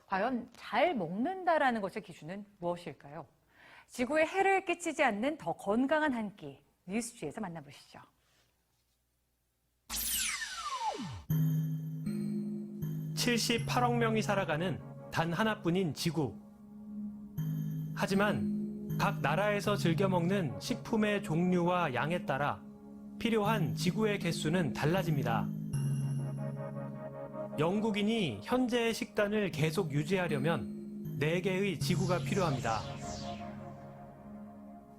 Speaker 18: 과연 잘 먹는다라는 것의 기준은 무엇일까요? 지구에 해를 끼치지 않는 더 건강한 한 끼, 뉴스G에서 만나보시죠.
Speaker 19: (78억) 명이 살아가는 단 하나뿐인 지구. 하지만 각 나라에서 즐겨 먹는 식품의 종류와 양에 따라 필요한 지구의 개수는 달라집니다. 영국인이 현재의 식단을 계속 유지하려면 4개의 지구가 필요합니다.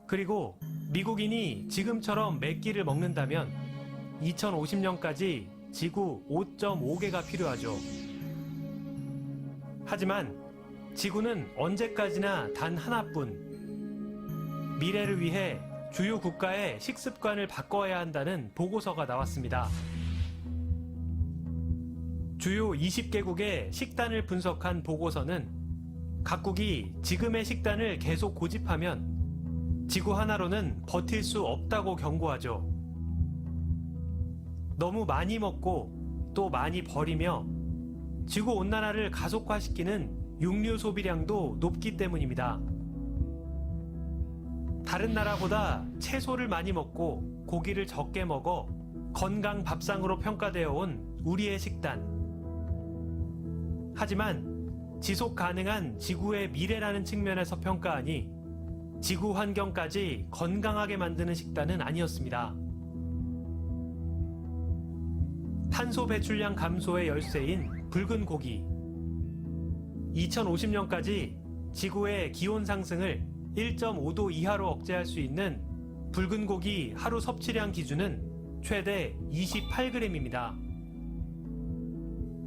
Speaker 19: 그리고 미국인이 지금처럼 몇 끼를 먹는다면 2050년까지 지구 5.5개가 필요하죠. 하지만 지구는 언제까지나 단 하나뿐. 미래를 위해 주요 국가의 식습관을 바꿔야 한다는 보고서가 나왔습니다. 주요 20개국의 식단을 분석한 보고서는 각국이 지금의 식단을 계속 고집하면 지구 하나로는 버틸 수 없다고 경고하죠. 너무 많이 먹고 또 많이 버리며 지구온난화를 가속화시키는 육류 소비량도 높기 때문입니다. 다른 나라보다 채소를 많이 먹고 고기를 적게 먹어 건강 밥상으로 평가되어 온 우리의 식단. 하지만 지속 가능한 지구의 미래라는 측면에서 평가하니 지구 환경까지 건강하게 만드는 식단은 아니었습니다. 탄소 배출량 감소의 열쇠인 붉은 고기. 2050년까지 지구의 기온 상승을 1.5도 이하로 억제할 수 있는 붉은 고기 하루 섭취량 기준은 최대 28g입니다.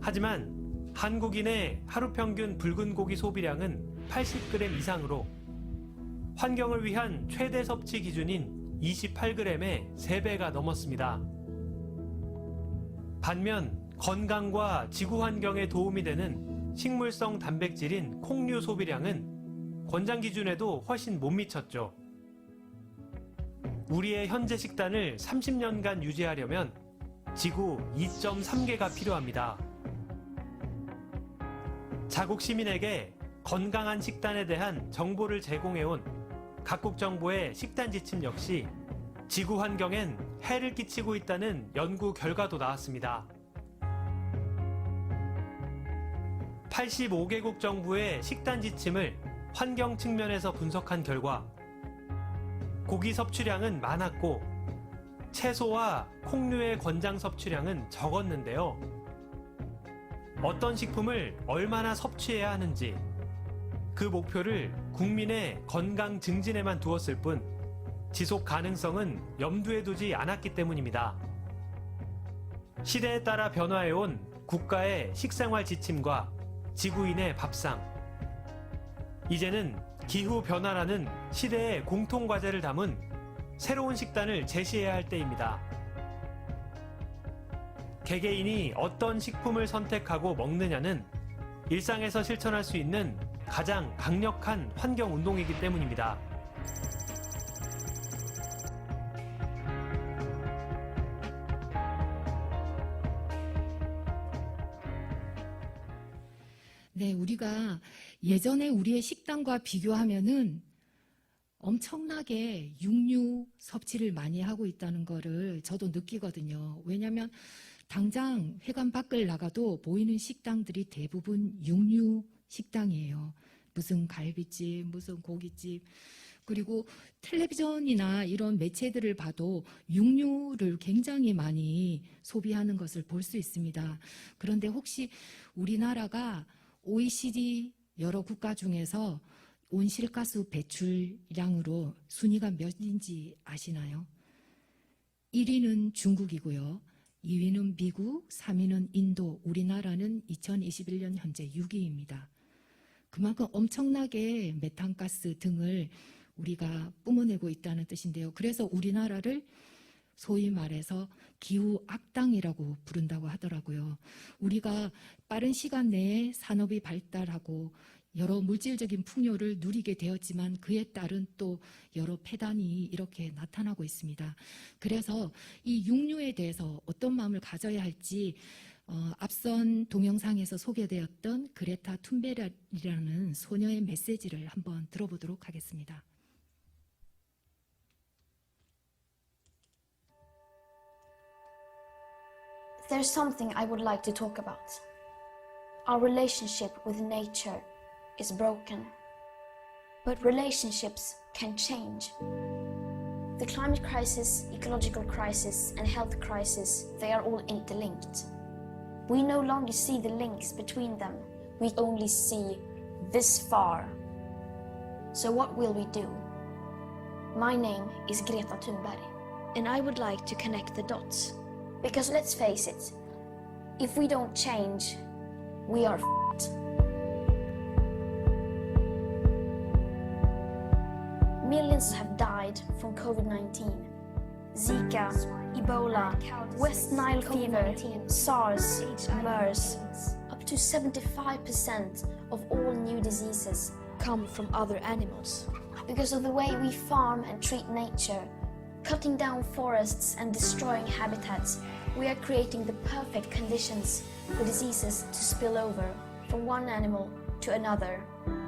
Speaker 19: 하지만 한국인의 하루 평균 붉은 고기 소비량은 80g 이상으로 환경을 위한 최대 섭취 기준인 28g의 3배가 넘었습니다. 반면 건강과 지구 환경에 도움이 되는 식물성 단백질인 콩류 소비량은 권장 기준에도 훨씬 못 미쳤죠. 우리의 현재 식단을 30년간 유지하려면 지구 2.3개가 필요합니다. 자국 시민에게 건강한 식단에 대한 정보를 제공해온 각국 정부의 식단 지침 역시 지구 환경엔 해를 끼치고 있다는 연구 결과도 나왔습니다. 85개국 정부의 식단 지침을 환경 측면에서 분석한 결과 고기 섭취량은 많았고 채소와 콩류의 권장 섭취량은 적었는데요. 어떤 식품을 얼마나 섭취해야 하는지 그 목표를 국민의 건강 증진에만 두었을 뿐 지속 가능성은 염두에 두지 않았기 때문입니다. 시대에 따라 변화해온 국가의 식생활 지침과 지구인의 밥상. 이제는 기후 변화라는 시대의 공통 과제를 담은 새로운 식단을 제시해야 할 때입니다. 개개인이 어떤 식품을 선택하고 먹느냐는 일상에서 실천할 수 있는 가장 강력한 환경 운동이기 때문입니다.
Speaker 1: 네, 우리가 예전에 우리의 식단과 비교하면은 엄청나게 육류 섭취를 많이 하고 있다는 거를 저도 느끼거든요. 왜냐하면 당장 회관 밖을 나가도 보이는 식당들이 대부분 육류 식당이에요. 무슨 갈비집, 무슨 고깃집. 그리고 텔레비전이나 이런 매체들을 봐도 육류를 굉장히 많이 소비하는 것을 볼 수 있습니다. 그런데 혹시 우리나라가 OECD 여러 국가 중에서 온실가스 배출량으로 순위가 몇인지 아시나요? 1위는 중국이고요. 2위는 미국, 3위는 인도, 우리나라는 2021년 현재 6위입니다. 그만큼 엄청나게 메탄가스 등을 우리가 뿜어내고 있다는 뜻인데요. 그래서 우리나라를 소위 말해서 기후 악당이라고 부른다고 하더라고요. 우리가 빠른 시간 내에 산업이 발달하고 여러 물질적인 풍요를 누리게 되었지만 그에 따른 또 여러 폐단이 이렇게 나타나고 있습니다. 그래서 이 육류에 대해서 어떤 마음을 가져야 할지 앞선 동영상에서 소개되었던 그레타 툰베르이라는 소녀의 메시지를 한번 들어보도록 하겠습니다.
Speaker 20: There's something I would like to talk about. Our relationship with nature is broken. But relationships can change. The climate crisis, ecological crisis, and health crisis, they are all interlinked. We no longer see the links between them. We only see this far. So what will we do? My name is Greta Thunberg, and I would like to connect the dots. Because let's face it, if we don't change, we are f***ed. Millions have died from COVID-19. Zika, Ebola, West Nile fever, SARS, MERS. Up to 75% of all new diseases come from other animals. Because of the way we farm and treat nature, cutting down forests and destroying habitats, we are creating the perfect conditions for diseases to spill over from one animal to another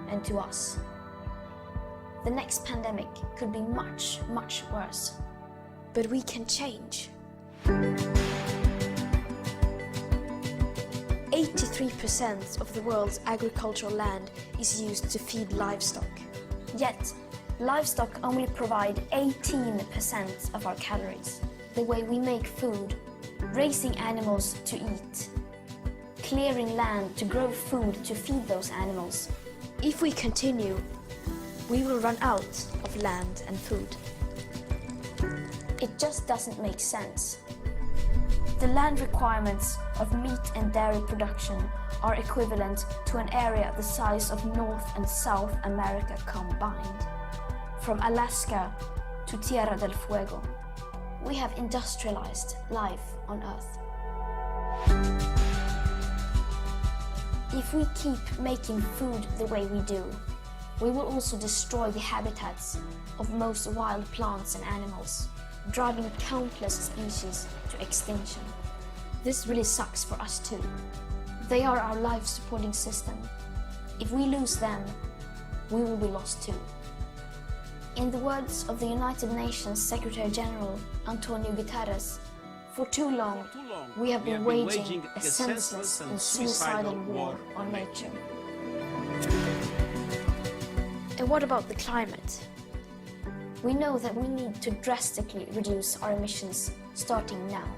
Speaker 20: and to us. The next pandemic could be much, much worse. But we can change. 83% of the world's agricultural land is used to feed livestock. Yet, livestock only provide 18% of our calories. The way we make food, raising animals to eat, clearing land to grow food to feed those animals. If we continue, we will run out of land and food. It just doesn't make sense. The land requirements of meat and dairy production are equivalent to an area the size of North and South America combined. From Alaska to Tierra del Fuego, we have industrialized life on Earth. If we keep making food the way we do, we will also destroy the habitats of most wild plants and animals, driving countless species to extinction. This really sucks for us too. They are our life-supporting system. If we lose them, we will be lost too. In the words of the United Nations Secretary General Antonio Guterres, for too long, we have been waging a senseless and suicidal war on nature. And what about the climate? We know that we need to drastically reduce our emissions starting now.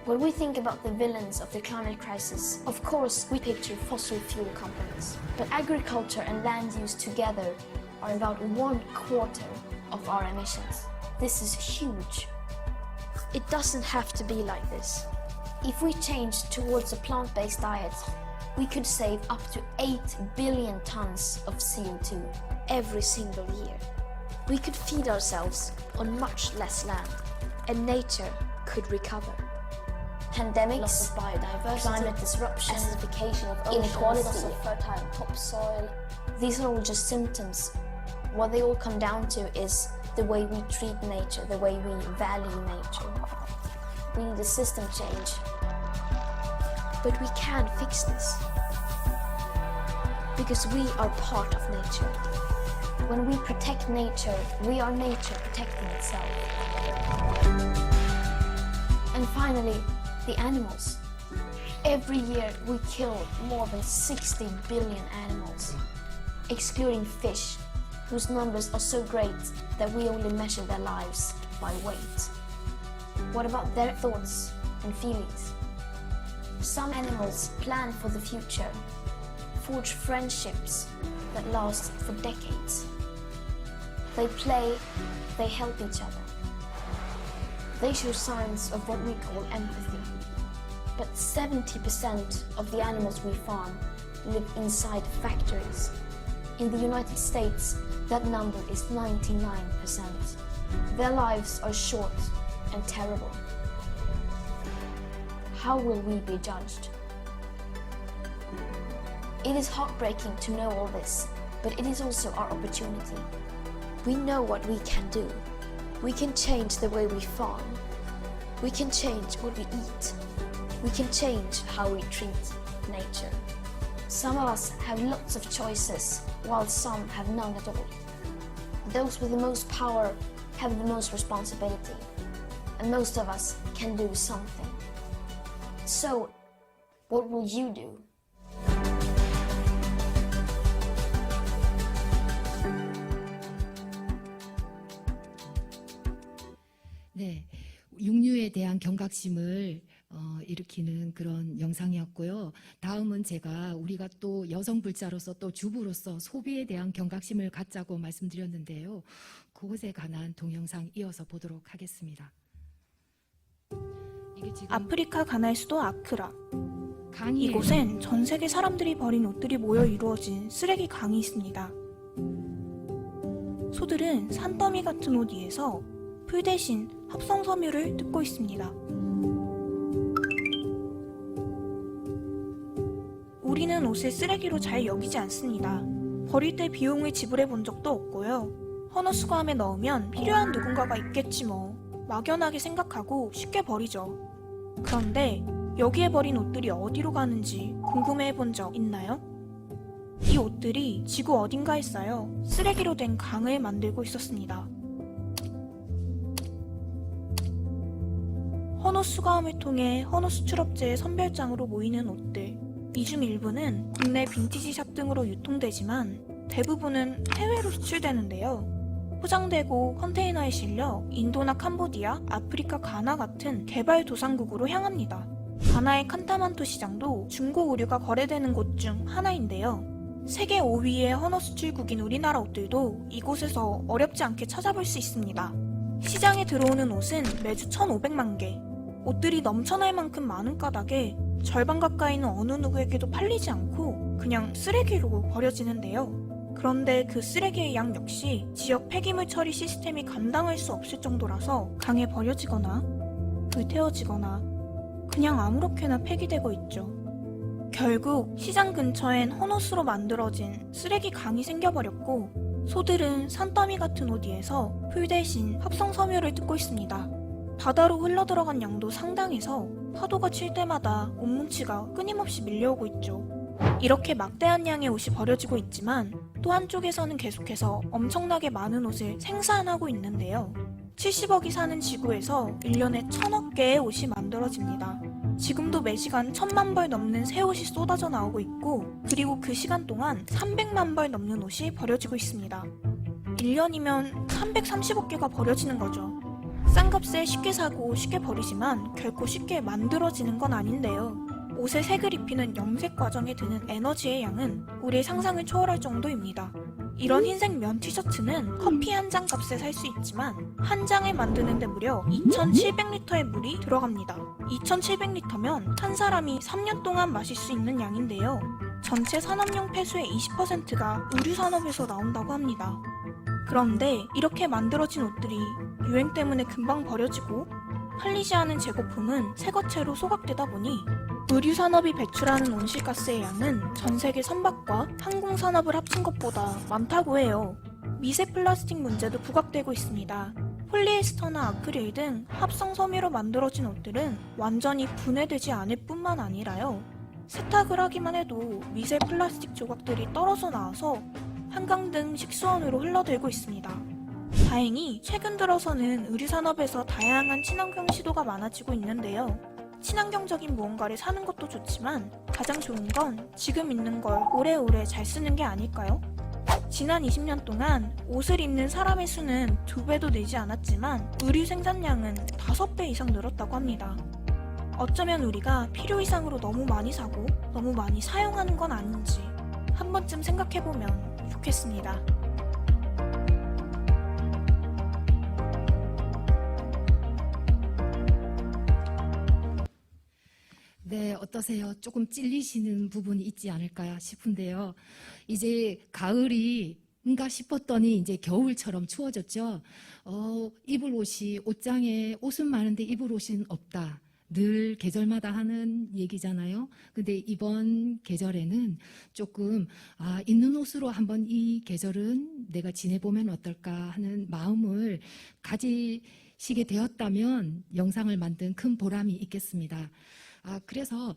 Speaker 20: When we think about the villains of the climate crisis, of course we picture fossil fuel companies. But agriculture and land use together are about 1/4 of our emissions. This is huge. It doesn't have to be like this. If we change towards a plant-based diet, we could save up to 8 billion tons of CO2 every single year. We could feed ourselves on much less land, and nature could recover. Pandemics, loss of biodiversity, climate disruption, acidification of oceans, inequality, loss of fertile topsoil. These are all just symptoms. What they all come down to is the way we treat nature, the way we value nature. We need a system change. But we can fix this. Because we are part of nature. When we protect nature, we are nature protecting itself. And finally, the animals. Every year we kill more than 60 billion animals, excluding fish, whose numbers are so great that we only measure their lives by weight. What about their thoughts and feelings? Some animals plan for the future, forge friendships that last for decades. They play, they help each other. They show signs of what we call empathy. But 70% of the animals we farm live inside factories. In the United States, that number is 99%. Their lives are short and terrible. How will we be judged? It is heartbreaking to know all this, but it is also our opportunity. We know what we can do. We can change the way we farm. We can change what we eat. We can change how we treat nature. Some of us have lots of choices, while some have none at all. Those with the most power have the most responsibility, and most of us can do something. So, what will you do?
Speaker 1: 네, 육류에 대한 경각심을 일으키는 그런 영상이었고요. 다음은 제가 우리가 또 여성 불자로서 또 주부로서 소비에 대한 경각심을 갖자고 말씀드렸는데요. 그것에 관한 동영상 이어서 보도록 하겠습니다. 이게 지금
Speaker 21: 아프리카 가나의 수도 아크라.
Speaker 1: 강이에요.
Speaker 21: 이곳엔 전 세계 사람들이 버린 옷들이 모여 이루어진 쓰레기 강이 있습니다. 소들은 산더미 같은 옷 위에서 풀 대신 합성 섬유를 뜯고 있습니다. 우리는 옷을 쓰레기로 잘 여기지 않습니다. 버릴 때 비용을 지불해 본 적도 없고요. 헌옷수거함에 넣으면 필요한 누군가가 있겠지 뭐 막연하게 생각하고 쉽게 버리죠. 그런데 여기에 버린 옷들이 어디로 가는지 궁금해 본 적 있나요? 이 옷들이 지구 어딘가에 쌓여 쓰레기로 된 강을 만들고 있었습니다. 헌옷 수거함을 통해 헌옷 수출업체의 선별장으로 모이는 옷들. 이 중 일부는 국내 빈티지 샵 등으로 유통되지만 대부분은 해외로 수출되는데요. 포장되고 컨테이너에 실려 인도나 캄보디아, 아프리카 가나 같은 개발도상국으로 향합니다. 가나의 칸타만토 시장도 중고 의류가 거래되는 곳 중 하나인데요. 세계 5위의 헌어 수출국인 우리나라 옷들도 이곳에서 어렵지 않게 찾아볼 수 있습니다. 시장에 들어오는 옷은 매주 1,500만 개. 옷들이 넘쳐날 만큼 많은 까닭에 절반 가까이는 어느 누구에게도 팔리지 않고 그냥 쓰레기로 버려지는데요. 그런데 그 쓰레기의 양 역시 지역 폐기물 처리 시스템이 감당할 수 없을 정도라서 강에 버려지거나 불태워지거나 그냥 아무렇게나 폐기되고 있죠. 결국 시장 근처엔 헌옷으로 만들어진 쓰레기 강이 생겨버렸고 소들은 산더미 같은 옷 위에서 풀 대신 합성 섬유를 뜯고 있습니다. 바다로 흘러들어간 양도 상당해서 파도가 칠 때마다 옷뭉치가 끊임없이 밀려오고 있죠. 이렇게 막대한 양의 옷이 버려지고 있지만 또 한쪽에서는 계속해서 엄청나게 많은 옷을 생산하고 있는데요. 70억이 사는 지구에서 1년에 1,000억 개의 옷이 만들어집니다. 지금도 매시간 1,000만 벌 넘는 새 옷이 쏟아져 나오고 있고 그리고 그 시간 동안 300만 벌 넘는 옷이 버려지고 있습니다. 1년이면 330억 개가 버려지는 거죠. 싼 값에 쉽게 사고 쉽게 버리지만 결코 쉽게 만들어지는 건 아닌데요. 옷에 색을 입히는 염색 과정에 드는 에너지의 양은 우리의 상상을 초월할 정도입니다. 이런 흰색 면 티셔츠는 커피 한 잔 값에 살 수 있지만 한 장을 만드는데 무려 2,700리터의 물이 들어갑니다. 2,700리터면 한 사람이 3년 동안 마실 수 있는 양인데요. 전체 산업용 폐수의 20%가 의류 산업에서 나온다고 합니다. 그런데 이렇게 만들어진 옷들이 유행 때문에 금방 버려지고 팔리지 않은 재고품은 새거체로 소각되다 보니 의류 산업이 배출하는 온실가스의 양은 전 세계 선박과 항공산업을 합친 것보다 많다고 해요. 미세 플라스틱 문제도 부각되고 있습니다. 폴리에스터나 아크릴 등 합성 섬유로 만들어진 옷들은 완전히 분해되지 않을 뿐만 아니라요. 세탁을 하기만 해도 미세 플라스틱 조각들이 떨어져 나와서 한강 등 식수원으로 흘러들고 있습니다. 다행히 최근 들어서는 의류 산업에서 다양한 친환경 시도가 많아지고 있는데요. 친환경적인 무언가를 사는 것도 좋지만 가장 좋은 건 지금 있는 걸 오래오래 잘 쓰는 게 아닐까요? 지난 20년 동안 옷을 입는 사람의 수는 2배도 늘지 않았지만 의류 생산량은 5배 이상 늘었다고 합니다. 어쩌면 우리가 필요 이상으로 너무 많이 사고 너무 많이 사용하는 건 아닌지 한 번쯤 생각해보면 좋겠습니다.
Speaker 1: 네, 어떠세요? 조금 찔리시는 부분이 있지 않을까 싶은데요. 이제 가을인가 싶었더니 이제 겨울처럼 추워졌죠. 입을 옷이 옷장에 옷은 많은데 입을 옷은 없다. 늘 계절마다 하는 얘기잖아요. 근데 이번 계절에는 조금 있는 옷으로 한번 이 계절은 내가 지내보면 어떨까 하는 마음을 가지시게 되었다면 영상을 만든 큰 보람이 있겠습니다. 그래서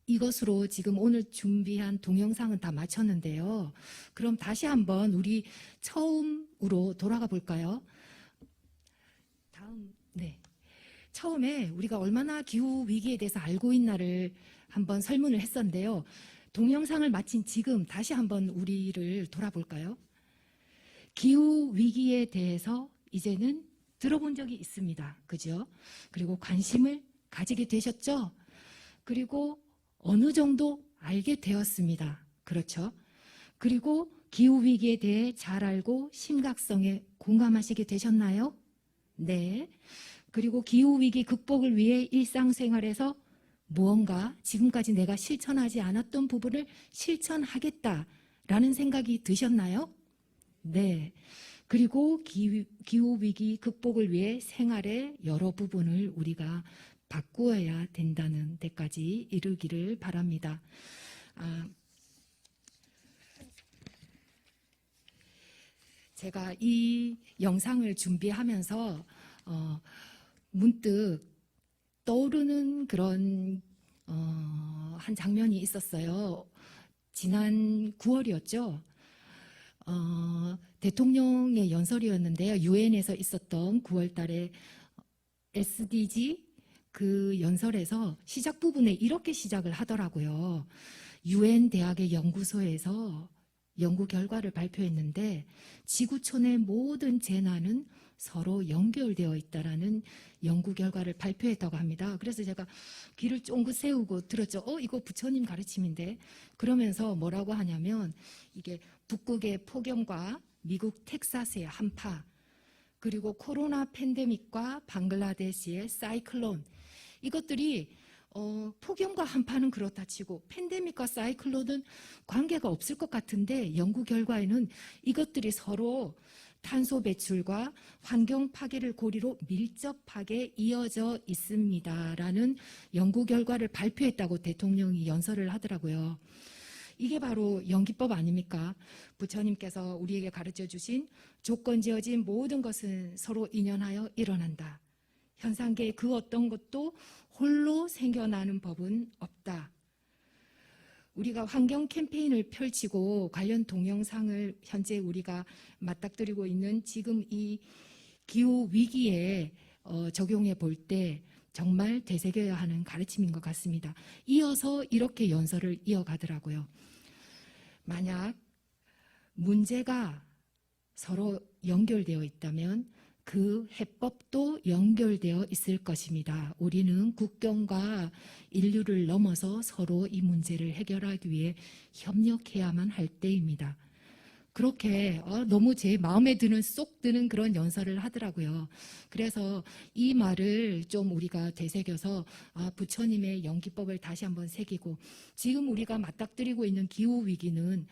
Speaker 1: 이것으로 지금 오늘 준비한 동영상은 다 마쳤는데요. 그럼 다시 한번 우리 처음으로 돌아가 볼까요? 네. 처음에 우리가 얼마나 기후 위기에 대해서 알고 있나를 한번 설문을 했었는데요. 동영상을 마친 지금 다시 한번 우리를 돌아볼까요? 기후 위기에 대해서 이제는 들어본 적이 있습니다. 그죠? 그리고 관심을 가지게 되셨죠? 그리고 어느 정도 알게 되었습니다. 그렇죠? 그리고 기후위기에 대해 잘 알고 심각성에 공감하시게 되셨나요? 네. 그리고 기후위기 극복을 위해 일상생활에서 무언가 지금까지 내가 실천하지 않았던 부분을 실천하겠다라는 생각이 드셨나요? 네. 그리고 기후위기 극복을 위해 생활의 여러 부분을 우리가 바꾸어야 된다는 데까지 이르기를 바랍니다. 제가 이 영상을 준비하면서 문득 떠오르는 그런 한 장면이 있었어요. 지난 9월이었죠. 대통령의 연설이었는데요. 유엔에서 있었던 9월 달에 SDG 그 연설에서 시작 부분에 이렇게 시작을 하더라고요. 유엔 대학의 연구소에서 연구 결과를 발표했는데 지구촌의 모든 재난은 서로 연결되어 있다라는 연구 결과를 발표했다고 합니다. 그래서 제가 귀를 쫑긋 세우고 들었죠. 이거 부처님 가르침인데. 그러면서 뭐라고 하냐면 이게 북극의 폭염과 미국 텍사스의 한파, 그리고 코로나 팬데믹과 방글라데시의 사이클론, 이것들이 폭염과 한파는 그렇다 치고 팬데믹과 사이클론은 관계가 없을 것 같은데 연구 결과에는 이것들이 서로 탄소 배출과 환경 파괴를 고리로 밀접하게 이어져 있습니다라는 연구 결과를 발표했다고 대통령이 연설을 하더라고요. 이게 바로 연기법 아닙니까? 부처님께서 우리에게 가르쳐 주신 조건 지어진 모든 것은 서로 인연하여 일어난다. 현상계의 그 어떤 것도 홀로 생겨나는 법은 없다. 우리가 환경 캠페인을 펼치고 관련 동영상을 현재 우리가 맞닥뜨리고 있는 지금 이 기후 위기에 적용해 볼 때 정말 되새겨야 하는 가르침인 것 같습니다. 이어서 이렇게 연설을 이어가더라고요. 만약 문제가 서로 연결되어 있다면 그 해법도 연결되어 있을 것입니다. 우리는 국경과 인류를 넘어서 서로 이 문제를 해결하기 위해 협력해야만 할 때입니다. 그렇게 너무 제 마음에 드는 쏙 드는 그런 연설을 하더라고요. 그래서 이 말을 좀 우리가 되새겨서 부처님의 연기법을 다시 한번 새기고, 지금 우리가 맞닥뜨리고 있는 기후위기는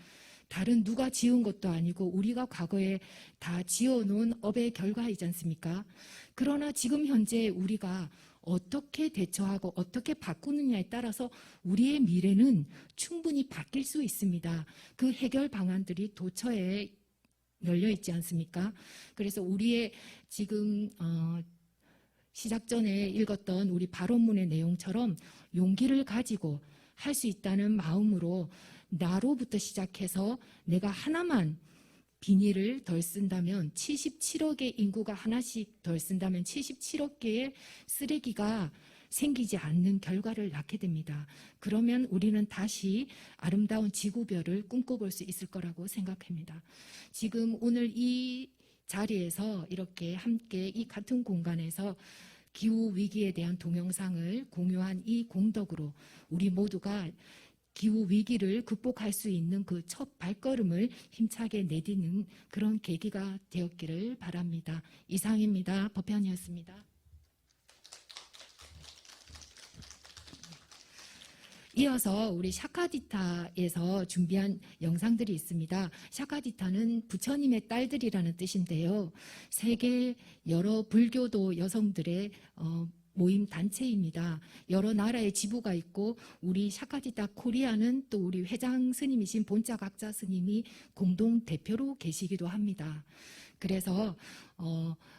Speaker 1: 다른 누가 지은 것도 아니고 우리가 과거에 다 지어놓은 업의 결과이지 않습니까? 그러나 지금 현재 우리가 어떻게 대처하고 어떻게 바꾸느냐에 따라서 우리의 미래는 충분히 바뀔 수 있습니다. 그 해결 방안들이 도처에 열려 있지 않습니까? 그래서 우리의 지금 시작 전에 읽었던 우리 발언문의 내용처럼 용기를 가지고 할 수 있다는 마음으로 나로부터 시작해서 내가 하나만 비닐을 덜 쓴다면 77억의 인구가 하나씩 덜 쓴다면 77억 개의 쓰레기가 생기지 않는 결과를 낳게 됩니다. 그러면 우리는 다시 아름다운 지구별을 꿈꿔볼 수 있을 거라고 생각합니다. 지금 오늘 이 자리에서 이렇게 함께 이 같은 공간에서 기후 위기에 대한 동영상을 공유한 이 공덕으로 우리 모두가 기후 위기를 극복할 수 있는 그 첫 발걸음을 힘차게 내딛는 그런 계기가 되었기를 바랍니다. 이상입니다. 법현이었습니다. 이어서 우리 샤카디타에서 준비한 영상들이 있습니다. 샤카디타는 부처님의 딸들이라는 뜻인데요. 세계 여러 불교도 여성들의 모임 단체입니다. 여러 나라의 지부가 있고 우리 샤카디타 코리아는 또 우리 회장 스님이신 본자각자 스님이 공동 대표로 계시기도 합니다. 그래서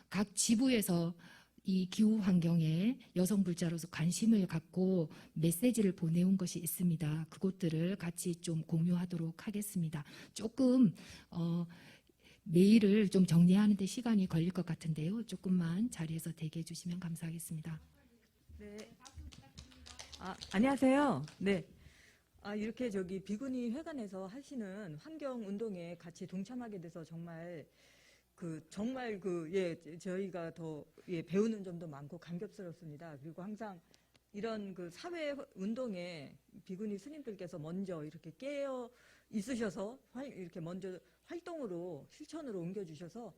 Speaker 1: 각 지부에서 이 기후 환경에 여성 불자로서 관심을 갖고 메시지를 보내온 것이 있습니다. 그것들을 같이 좀 공유하도록 하겠습니다. 조금 메일을 좀 정리하는 데 시간이 걸릴 것 같은데요. 조금만 자리에서 대기해 주시면 감사하겠습니다.
Speaker 2: 네. 안녕하세요. 네. 이렇게 비구니 회관에서 하시는 환경 운동에 같이 동참하게 돼서 정말 저희가 더 배우는 점도 많고 감격스럽습니다. 그리고 항상 이런 사회 운동에 비구니 스님들께서 먼저 이렇게 깨어 있으셔서 이렇게 먼저 활동으로 실천으로 옮겨주셔서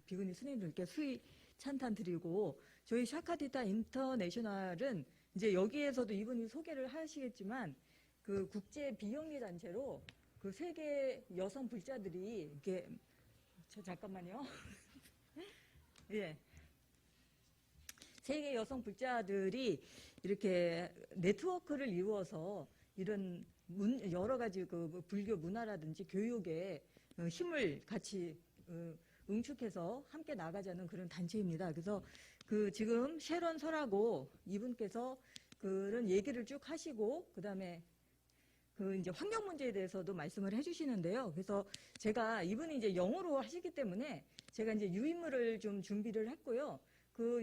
Speaker 2: 비구니 스님들께 수위 찬탄 드리고, 저희 샤카디타 인터내셔널은 이제 여기에서도 이분이 소개를 하시겠지만 그 국제 비영리 단체로 그 세계 여성 불자들이 이렇게 잠깐만요. 예. 세계 여성 불자들이 이렇게 네트워크를 이루어서 이런 여러 가지 불교 문화라든지 교육에 힘을 같이 응축해서 함께 나가자는 그런 단체입니다. 그래서 지금 셰런 설하고 이분께서 그런 얘기를 쭉 하시고, 그다음에 이제 환경 문제에 대해서도 말씀을 해주시는데요. 그래서 제가 이분이 이제 영어로 하시기 때문에 제가 이제 유인물을 좀 준비를 했고요.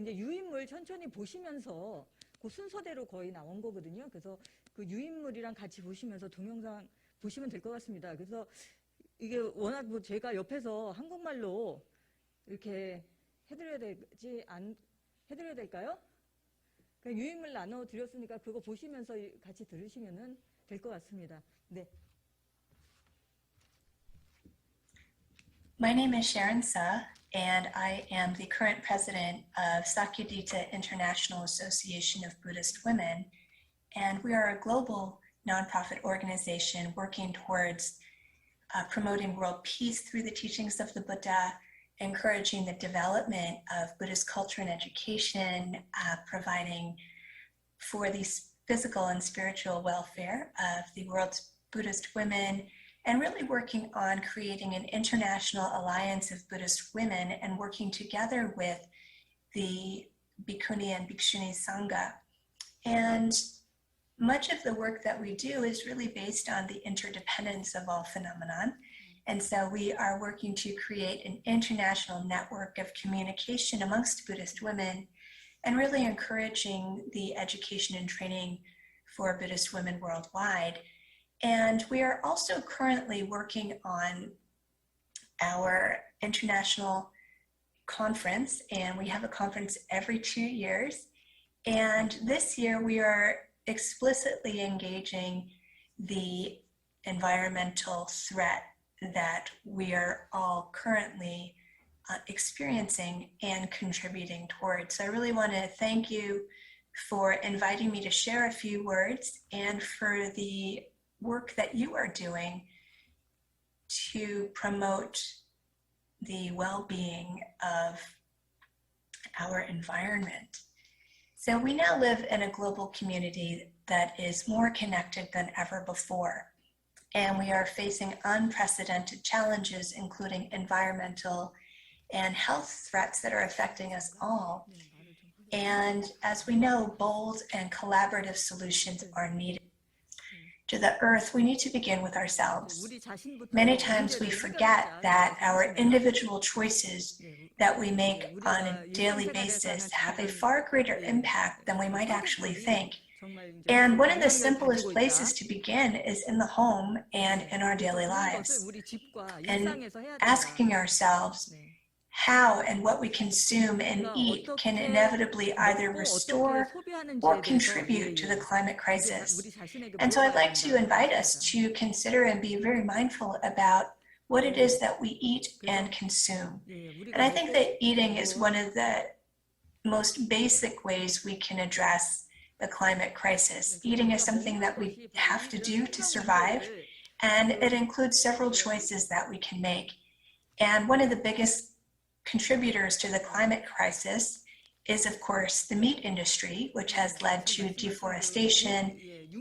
Speaker 2: 이제 유인물 천천히 보시면서 그 순서대로 거의 나온 거거든요. 그래서 그 유인물이랑 같이 보시면서 동영상 보시면 될 것 같습니다. 그래서 이게 워낙 제가 옆에서 한국말로 이렇게 해드려야 될까요? 그냥 유인물 나눠 드렸으니까 그거 보시면서 같이 들으시면은 될 것 같습니다. 네.
Speaker 4: My name is Sharon Suh, and I am the current president of Sakyadita International Association of Buddhist Women, and we are a global nonprofit organization working towards promoting world peace through the teachings of the Buddha, encouraging the development of Buddhist culture and education, providing for the physical and spiritual welfare of the world's Buddhist women, and really working on creating an international alliance of Buddhist women and working together with the Bhikkhuni and Bhikshuni Sangha. And much of the work that we do is really based on the interdependence of all phenomenon. And so we are working to create an international network of communication amongst Buddhist women and really encouraging the education and training for Buddhist women worldwide. And we are also currently working on our international conference, and we have a conference every 2 years. And this year we are explicitly engaging the environmental threat that we are all currently experiencing and contributing towards. So I really want to thank you for inviting me to share a few words and for the work that you are doing to promote the well-being of our environment. So we now live in a global community that is more connected than ever before. And we are facing unprecedented challenges, including environmental and health threats that are affecting us all. And as we know, bold and collaborative solutions are needed. To the earth, we need to begin with ourselves. Many times we forget that our individual choices that we make on a daily basis have a far greater impact than we might actually think. And one of the simplest places to begin is in the home and in our daily lives. And asking ourselves how and what we consume and eat can inevitably either restore or contribute to the climate crisis. And so I'd like to invite us to consider and be very mindful about what it is that we eat and consume. And I think that eating is one of the most basic ways we can address the climate crisis. Eating is something that we have to do to survive, and it includes several choices that we can make. And one of the biggest contributors to the climate crisis is, of course, the meat industry, which has led to deforestation,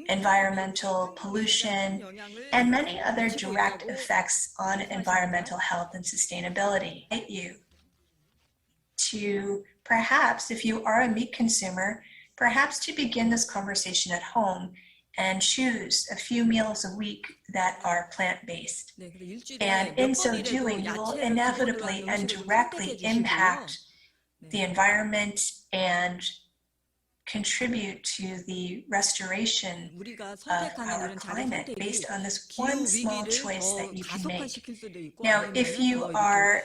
Speaker 4: environmental pollution, and many other direct effects on environmental health and sustainability. I invite you to perhaps, if you are a meat consumer, perhaps to begin this conversation at home and choose a few meals a week that are plant-based. And in so doing, you will inevitably and directly impact the environment and contribute to the restoration of our climate based on this one small choice that you can make. Now, if you are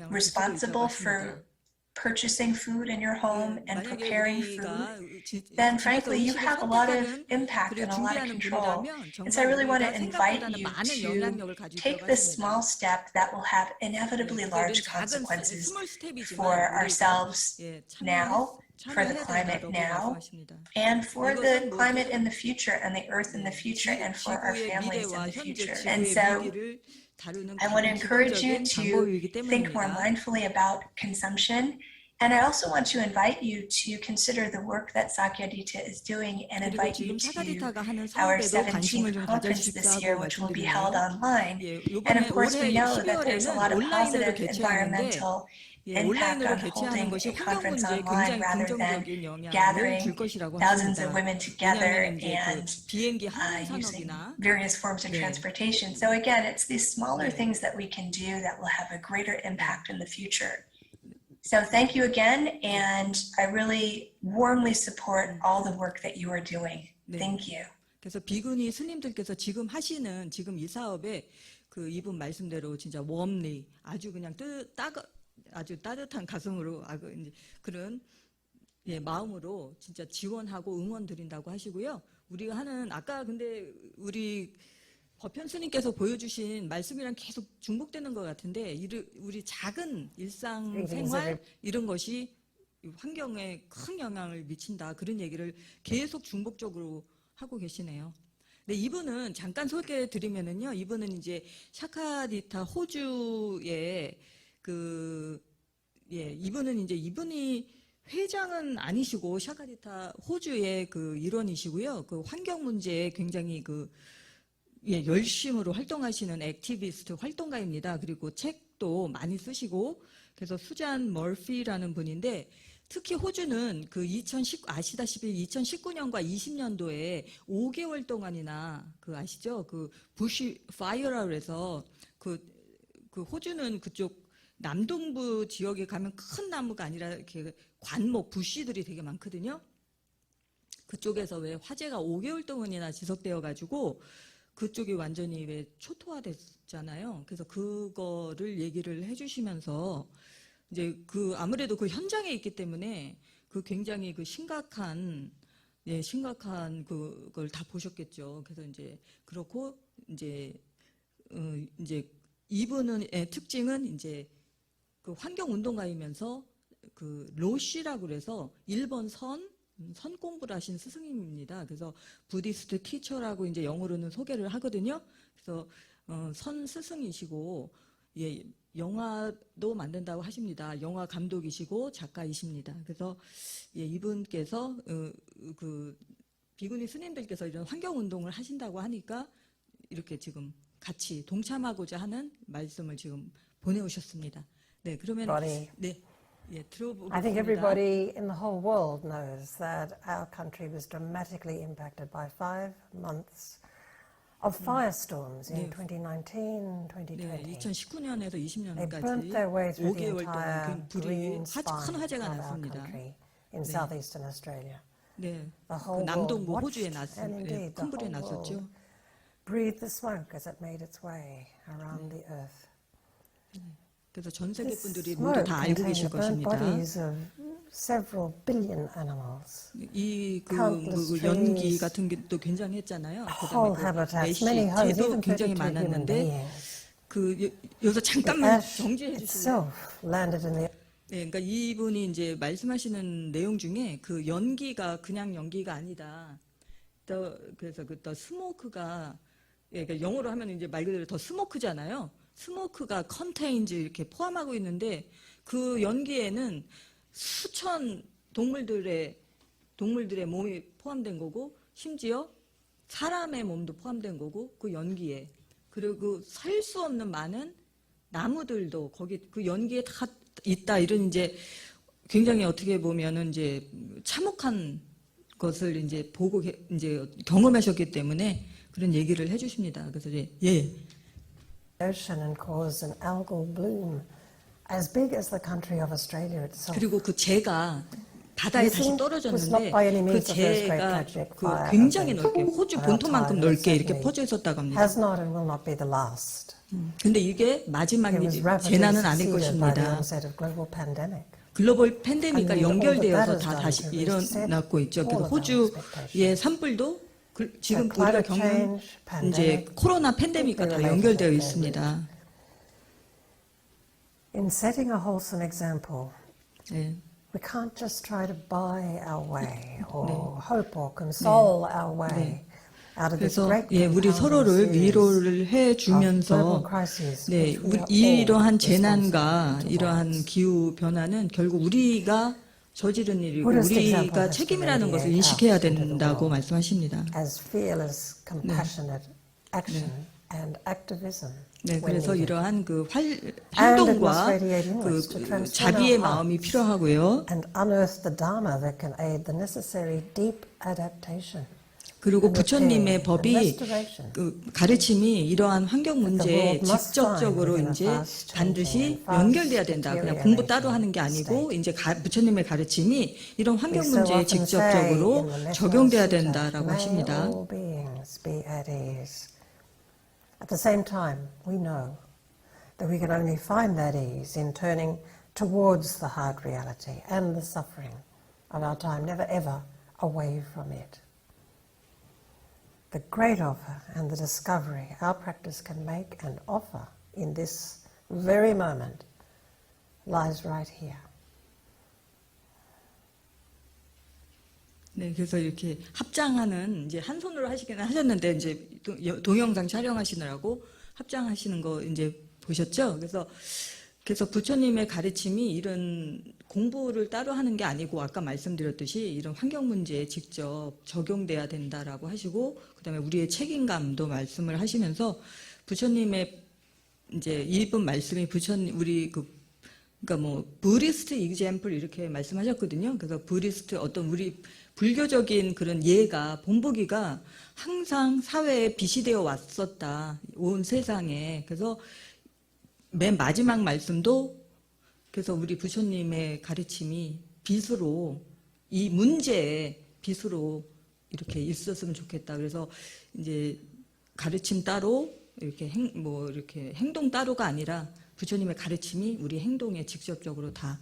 Speaker 4: responsible for purchasing food in your home and preparing food, then frankly you have a lot of impact and a lot of control. And so I really want to invite you to take this small step that will have inevitably large consequences for ourselves now, for the climate now, and for the climate in the future, and the earth in the future, and for our families in the future. And so I want to encourage you to think more mindfully about consumption. And I also want to invite you to consider the work that Sakyadita is doing and invite you to our 17th conference this year, which will be held online. And of course, we know that there's a lot of positive environmental impact on holding a conference online rather than gathering thousands of women together and using various forms of transportation. So again, it's these smaller things that we can do that will have a greater impact in the future. So thank you again, and I really warmly support all the work that you are doing. Thank you.
Speaker 2: 그래서 비구니 스님들께서 지금 하시는 지금 이 사업에 그 이분 말씀대로 진짜 웜리 아주 그냥 아주 따뜻한 가슴으로 이제 그런 마음으로 진짜 지원하고 응원 드린다고 하시고요. 우리가 하는 아까 근데 우리 법현스님께서 보여주신 말씀이랑 계속 중복되는 것 같은데 우리 작은 일상생활 이런 것이 환경에 큰 영향을 미친다 그런 얘기를 계속 중복적으로 하고 계시네요. 네, 이분은 잠깐 소개해 드리면은요. 이분은 이제 샤카디타 호주의 이분은 이제 이분이 회장은 아니시고 샤카디타 호주의 일원이시고요. 환경 문제에 굉장히 열심으로 활동하시는 액티비스트 활동가입니다. 그리고 책도 많이 쓰시고 그래서 수잔 머피라는 분인데 특히 호주는 아시다시피 2019년과 20년도에 5개월 동안이나 아시죠? 부시 파이어라고 해서 호주는 그쪽 남동부 지역에 가면 큰 나무가 아니라 이렇게 관목 부시들이 되게 많거든요. 그쪽에서 왜 화재가 5개월 동안이나 지속되어 가지고 그쪽이 완전히 왜 초토화됐잖아요. 그래서 그거를 얘기를 해주시면서 이제 아무래도 현장에 있기 때문에 굉장히 심각한 그걸 다 보셨겠죠. 그래서 이제 그렇고 이제 이분의 특징은 이제 환경 운동가이면서 로시라고 그래서 일본 선 공부를 하신 스승님입니다. 그래서 부디스트 티처라고 이제 영어로는 소개를 하거든요. 그래서 선 스승이시고 영화도 만든다고 하십니다. 영화 감독이시고 작가이십니다. 그래서 이분께서 비구니 스님들께서 이런 환경 운동을 하신다고 하니까 이렇게 지금 같이 동참하고자 하는 말씀을 지금 보내오셨습니다. 네, 그러면 들어보겠습니다.
Speaker 3: I think everybody in the whole world knows that our country was dramatically impacted by 5 months of firestorms in 2019, 2020.
Speaker 2: 2019년에서
Speaker 3: They
Speaker 2: 20년까지
Speaker 3: burnt their way through the
Speaker 2: 5개월
Speaker 3: entire
Speaker 2: 동안 불이
Speaker 3: green
Speaker 2: 큰
Speaker 3: spine
Speaker 2: 화재가
Speaker 3: of our
Speaker 2: 났습니다.
Speaker 3: country in southeastern Australia.
Speaker 2: 네,
Speaker 3: The whole world
Speaker 2: 남동부 호주에
Speaker 3: watched, and indeed
Speaker 2: 큰
Speaker 3: the
Speaker 2: 불이
Speaker 3: whole
Speaker 2: 났었죠.
Speaker 3: world breathed the smoke as it made its way around the earth.
Speaker 2: 그래서 전 세계
Speaker 3: This
Speaker 2: 분들이 모두 다 알고
Speaker 3: smoke
Speaker 2: 계실
Speaker 3: contained the burnt
Speaker 2: 것입니다.
Speaker 3: bodies of several billion animals.
Speaker 2: 이
Speaker 3: Countless
Speaker 2: 연기
Speaker 3: trees,
Speaker 2: 같은 게또 굉장했잖아요.
Speaker 3: whole habitats, many homes,
Speaker 2: 개도
Speaker 3: even
Speaker 2: 굉장히
Speaker 3: 32 human
Speaker 2: 많았는데
Speaker 3: beings.
Speaker 2: 여기서
Speaker 3: The
Speaker 2: 잠깐만
Speaker 3: ash
Speaker 2: 정지해 주실래요?
Speaker 3: itself landed in the
Speaker 2: 네, 그러니까 이분이 이제 말씀하시는 내용 중에 연기가 그냥 연기가 아니다. 그래서 더 스모크가 그러니까 영어로 하면 이제 말 그대로 더 스모크잖아요. 스모크가 컨테인즈 이렇게 포함하고 있는데 그 연기에는 수천 동물들의 몸이 포함된 거고 심지어 사람의 몸도 포함된 거고 그 연기에 그리고 살 수 없는 많은 나무들도 거기 그 연기에 다 있다 이런 이제 굉장히 어떻게 보면은 이제 참혹한 것을 이제 보고 이제 경험하셨기 때문에 그런 얘기를 해주십니다. 그래서
Speaker 3: ocean and caused an algal bloom as big as the country of Australia itself.
Speaker 2: 그리고 그 재가 바다에 다시
Speaker 3: was not
Speaker 2: 떨어졌는데
Speaker 3: by any
Speaker 2: 그
Speaker 3: means the first great
Speaker 2: 재가
Speaker 3: tragic fire
Speaker 2: 굉장히
Speaker 3: of
Speaker 2: 넓게 호주
Speaker 3: our
Speaker 2: 본토만큼
Speaker 3: time,
Speaker 2: 넓게 이렇게
Speaker 3: certainly
Speaker 2: 퍼져 있었다고 합니다.
Speaker 3: has not and will not be the last.
Speaker 2: 근데 이게 마지막
Speaker 3: It was rapidly
Speaker 2: 재난은 아닐
Speaker 3: succeeded by the
Speaker 2: 것입니다.
Speaker 3: onset of global pandemic.
Speaker 2: 글로벌 팬데믹과
Speaker 3: And all
Speaker 2: 연결되어서
Speaker 3: that
Speaker 2: 다
Speaker 3: has
Speaker 2: 다시
Speaker 3: done to reset
Speaker 2: 일어났고 있죠.
Speaker 3: all
Speaker 2: 그래서
Speaker 3: of our
Speaker 2: 호주의 산불도 지금 우리가
Speaker 3: climate
Speaker 2: 겪는
Speaker 3: change,
Speaker 2: 이제
Speaker 3: pandemic,
Speaker 2: 코로나 팬데믹과 다 연결되어 있습니다.
Speaker 3: In setting a wholesome example,
Speaker 2: 네.
Speaker 3: we can't just try to buy our way or hope or console our way out of this
Speaker 2: 그래서
Speaker 3: great
Speaker 2: 우리
Speaker 3: compounding
Speaker 2: 서로를
Speaker 3: series
Speaker 2: 위로를 해주면서
Speaker 3: of global crises which we are all
Speaker 2: 이러한
Speaker 3: responsible
Speaker 2: 재난과
Speaker 3: towards.
Speaker 2: 이러한 기후 변화는 결국 우리가 저지른 일이고
Speaker 3: Buddhist example
Speaker 2: 우리가
Speaker 3: has to
Speaker 2: 책임이라는 것을
Speaker 3: radiate
Speaker 2: 인식해야
Speaker 3: out into the
Speaker 2: 된다고
Speaker 3: world
Speaker 2: 말씀하십니다.
Speaker 3: as fearless, compassionate action and activism.
Speaker 2: 네,
Speaker 3: when
Speaker 2: 그래서
Speaker 3: needed.
Speaker 2: 이러한
Speaker 3: And it
Speaker 2: 활동과
Speaker 3: must radiate inwards to transform
Speaker 2: 자비의
Speaker 3: our
Speaker 2: 마음이
Speaker 3: hearts
Speaker 2: 필요하고요.
Speaker 3: and unearth the dharma that can aid the necessary deep adaptation.
Speaker 2: 그리고
Speaker 3: and repair
Speaker 2: 부처님의
Speaker 3: and
Speaker 2: 법이
Speaker 3: restoration.
Speaker 2: 가르침이 이러한 환경 문제에
Speaker 3: world must
Speaker 2: 직접적으로
Speaker 3: find
Speaker 2: 이제
Speaker 3: within a fast
Speaker 2: 반드시
Speaker 3: changing,
Speaker 2: 연결돼야
Speaker 3: fast
Speaker 2: 된다. 그냥 공부 따로
Speaker 3: deteriorating
Speaker 2: 하는 게 아니고
Speaker 3: state.
Speaker 2: 이제 부처님의 가르침이 이런 환경
Speaker 3: We so
Speaker 2: 문제에
Speaker 3: often
Speaker 2: 직접적으로
Speaker 3: say in the
Speaker 2: 적용돼야
Speaker 3: Metta
Speaker 2: 된다라고
Speaker 3: Sutta,
Speaker 2: 하십니다.
Speaker 3: May all beings be at ease. At the same time, we know that we can only find that ease in turning towards the hard reality and the suffering of our time, never ever away from it. The great offer and the discovery our practice can make and offer in this very moment lies right here.
Speaker 6: 네, 그래서 이렇게 합장하는 이제 한 손으로 하시기는 하셨는데 이제 동영상 촬영하시느라고 합장하시는 거 이제 보셨죠? 그래서 부처님의 가르침이 이런 공부를 따로 하는 게 아니고 아까 말씀드렸듯이 이런 환경 문제에 직접 적용돼야 된다라고 하시고 그다음에 우리의 책임감도 말씀을 하시면서 부처님의 이제 일본 말씀이 부처님 우리 그러니까 뭐 부디스트 이그젬플 이렇게 말씀하셨거든요. 그래서 부디스트 어떤 우리 불교적인 그런 예가 본보기가 항상 사회에 비시되어 왔었다. 온 세상에. 그래서 맨 마지막 말씀도 그래서 우리 부처님의 가르침이 빛으로 이 문제의 빛으로 이렇게 있었으면 좋겠다. 그래서 이제 가르침 따로 이렇게 이렇게 행동 따로가 아니라 부처님의 가르침이 우리 행동에 직접적으로 다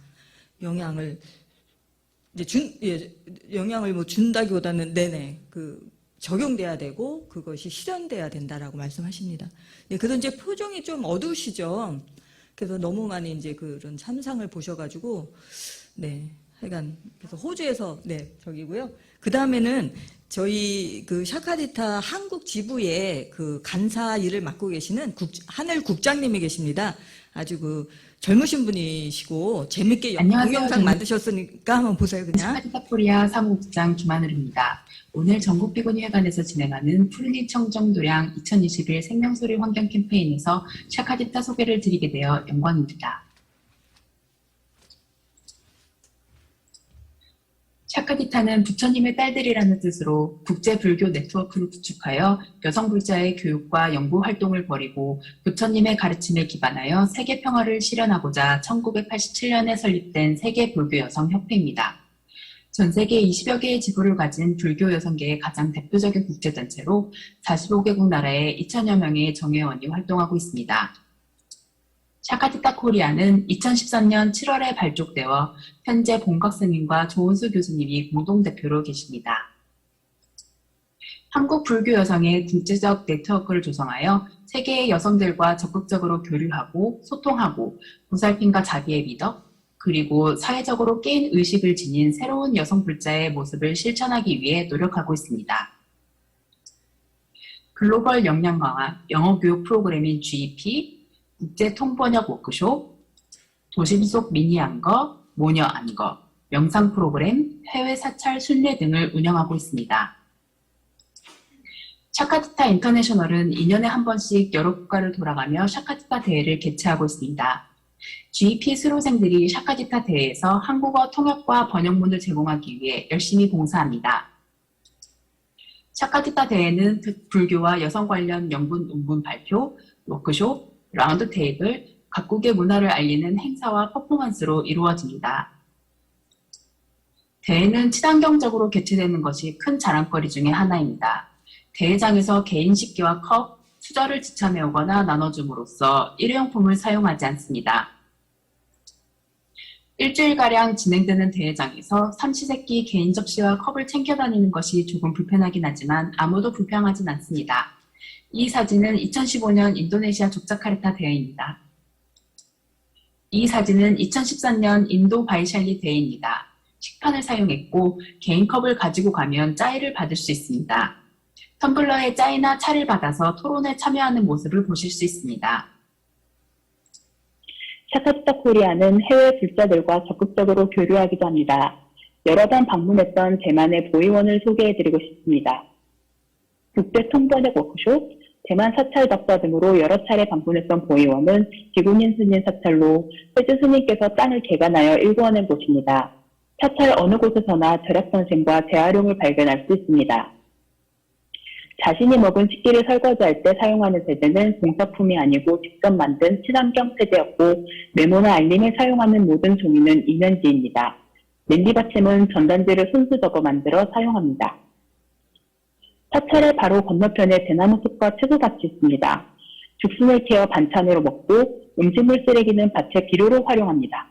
Speaker 6: 영향을 이제 영향을 뭐 준다기보다는 적용돼야 되고 그것이 실현돼야 된다라고 말씀하십니다. 네, 그래서 이제 표정이 좀 어두우시죠. 그래서 너무 많이 이제 그런 참상을 보셔가지고 네, 하여간 그래서 호주에서 네 저기고요. 그 다음에는 저희 그 샤카디타 한국 지부의 그 간사 일을 맡고 계시는 하늘 국장님이 계십니다. 아주 그 젊으신 분이시고 재밌게 동영상 만드셨으니까 한번 보세요 그냥.
Speaker 22: 샤카디타 코리아 사무국장 김하늘입니다. 오늘 전국비구니회관에서 진행하는 푸르니 청정도량 2021 생명소리 환경 캠페인에서 샤카디타 소개를 드리게 되어 영광입니다. 샤카디타는 부처님의 딸들이라는 뜻으로 국제불교 네트워크를 구축하여 여성불자의 교육과 연구 활동을 벌이고 부처님의 가르침에 기반하여 세계 평화를 실현하고자 1987년에 설립된 세계불교여성협회입니다. 전 세계 20여 개의 지부를 가진 불교 여성계의 가장 대표적인 국제단체로 45개국 나라에 2,000여 명의 정회원이 활동하고 있습니다. 샤카디타 코리아는 2013년 7월에 발족되어 현재 본각 스님과 조은수 교수님이 공동대표로 계십니다. 한국 불교 여성의 국제적 네트워크를 조성하여 세계의 여성들과 적극적으로 교류하고 소통하고 보살핌과 자비의 미덕, 그리고 사회적으로 깨인 의식을 지닌 새로운 여성 불자의 모습을 실천하기 위해 노력하고 있습니다. 글로벌 역량 강화 영어교육 프로그램인 GEP, 국제 통번역 워크숍, 도심 속 미니 안거, 모녀 안거, 명상 프로그램, 해외 사찰 순례 등을 운영하고 있습니다. 샤카디타 인터내셔널은 2년에 한 번씩 여러 국가를 돌아가며 샤카디타 대회를 개최하고 있습니다. GEP 수료생들이 샤카디타 대회에서 한국어 통역과 번역문을 제공하기 위해 열심히 봉사합니다. 샤카디타 대회는 불교와 여성 관련 연구 논문 발표, 워크숍, 라운드 테이블, 각국의 문화를 알리는 행사와 퍼포먼스로 이루어집니다. 대회는 친환경적으로 개최되는 것이 큰 자랑거리 중에 하나입니다. 대회장에서 개인 식기와 컵, 수저를 지참해 오거나 나눠줌으로써 일회용품을 사용하지 않습니다. 일주일가량 진행되는 대회장에서 삼시세끼 개인 접시와 컵을 챙겨 다니는 것이 조금 불편하긴 하지만 아무도 불평하진 않습니다. 이 사진은 2015년 인도네시아 족자카르타 대회입니다. 이 사진은 2013년 인도 바이샬리 대회입니다. 식판을 사용했고 개인 컵을 가지고 가면 짜이를 받을 수 있습니다. 텀블러에 짜이나 차를 받아서 토론에 참여하는 모습을 보실 수 있습니다.
Speaker 23: 샤카디타 코리아는 해외 불자들과 적극적으로 교류하기도 합니다. 여러 번 방문했던 대만의 보이원을 소개해드리고 싶습니다. 국제 통번역 워크숍, 대만 사찰 덕사 등으로 여러 차례 방문했던 보이원은 기군인 스님 사찰로 세주 스님께서 땅을 개간하여 일구어낸 곳입니다. 사찰 어느 곳에서나 절약선생과 재활용을 발견할 수 있습니다. 자신이 먹은 식기를 설거지할 때 사용하는 세제는 공사품이 아니고 직접 만든 친환경 세제였고 메모나 알림에 사용하는 모든 종이는 이면지입니다. 냄비 받침은 전단지를 손수 접어 만들어 사용합니다. 사찰의 바로 건너편에 대나무 숲과 채소밭이 있습니다. 죽순을 캐어 반찬으로 먹고 음식물 쓰레기는 밭의 비료로 활용합니다.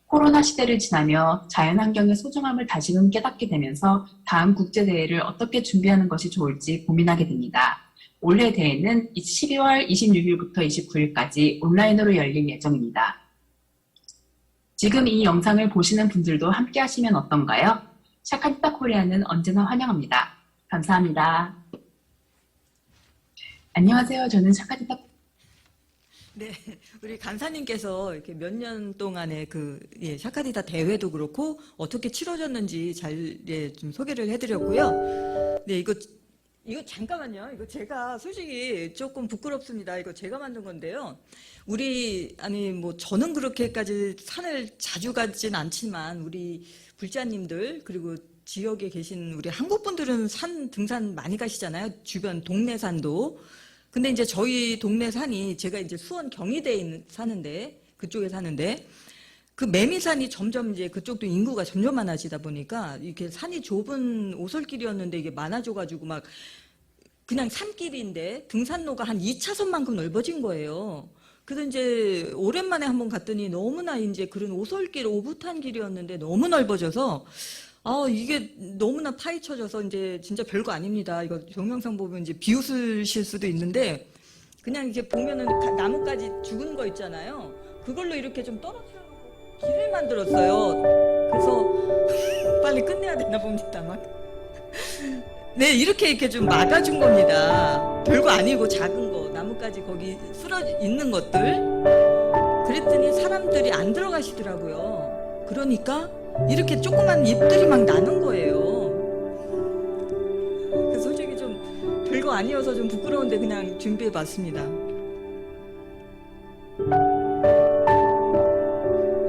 Speaker 22: 코로나 시대를 지나며 자연환경의 소중함을 다시금 깨닫게 되면서 다음 국제대회를 어떻게 준비하는 것이 좋을지 고민하게 됩니다. 올해 대회는 12월 26일부터 29일까지 온라인으로 열릴 예정입니다. 지금 이 영상을 보시는 분들도 함께 하시면 어떤가요? 샤카디타 코리아는 언제나 환영합니다. 감사합니다. 안녕하세요. 저는 샤카디타
Speaker 6: 네, 우리 간사님께서 이렇게 몇 년 동안의 샤카디타 대회도 그렇고 어떻게 치러졌는지 잘 좀 소개를 해드렸고요. 네, 이거 잠깐만요. 이거 제가 솔직히 조금 부끄럽습니다. 이거 제가 만든 건데요. 저는 그렇게까지 산을 자주 가진 않지만 우리 불자님들 그리고 지역에 계신 우리 한국 분들은 등산 많이 가시잖아요. 주변 동네 산도. 근데 이제 저희 동네 산이 제가 이제 수원 경희대에 그쪽에 사는데 그 매미산이 점점 이제 그쪽도 인구가 점점 많아지다 보니까 이렇게 산이 좁은 오솔길이었는데 이게 많아져가지고 막 그냥 산길인데 등산로가 한 2차선만큼 넓어진 거예요. 그래서 이제 오랜만에 한번 갔더니 너무나 이제 그런 오솔길, 오붓한 길이었는데 너무 넓어져서 이게 너무나 파헤쳐져서 이제 진짜 별거 아닙니다. 이거 동영상 보면 이제 비웃으실 수도 있는데 그냥 이렇게 보면은 나뭇가지 죽은 거 있잖아요. 그걸로 이렇게 좀 떨어뜨려놓고 길을 만들었어요. 그래서 빨리 끝내야 되나 봅니다. 네, 이렇게 좀 막아준 겁니다. 별거 아니고 작은 거, 나뭇가지 거기 쓰러져 있는 것들. 그랬더니 사람들이 안 들어가시더라고요. 그러니까 이렇게 조그만 잎들이 막 나는 거예요. 그래서 솔직히 좀 별거 아니어서 좀 부끄러운데 그냥 준비해봤습니다.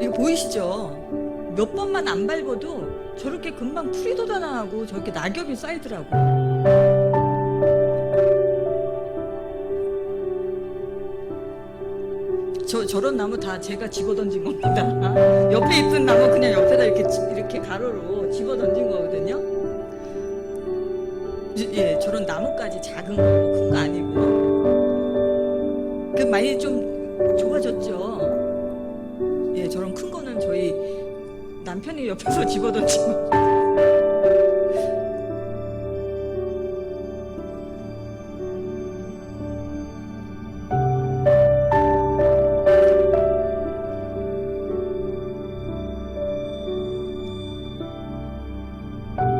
Speaker 6: 이거 보이시죠? 몇 번만 안 밟아도 저렇게 금방 풀이 돋아나고 저렇게 낙엽이 쌓이더라고. 저런 나무 다 제가 집어던진 겁니다. 옆에 있던 나무 그냥 옆에다 이렇게 가로로 집어던진 거거든요. 예, 저런 나무까지 작은 거, 큰 거 아니고. 그 많이 좀 좋아졌죠. 예, 저런 큰 거는 저희 남편이 옆에서 집어던진 거.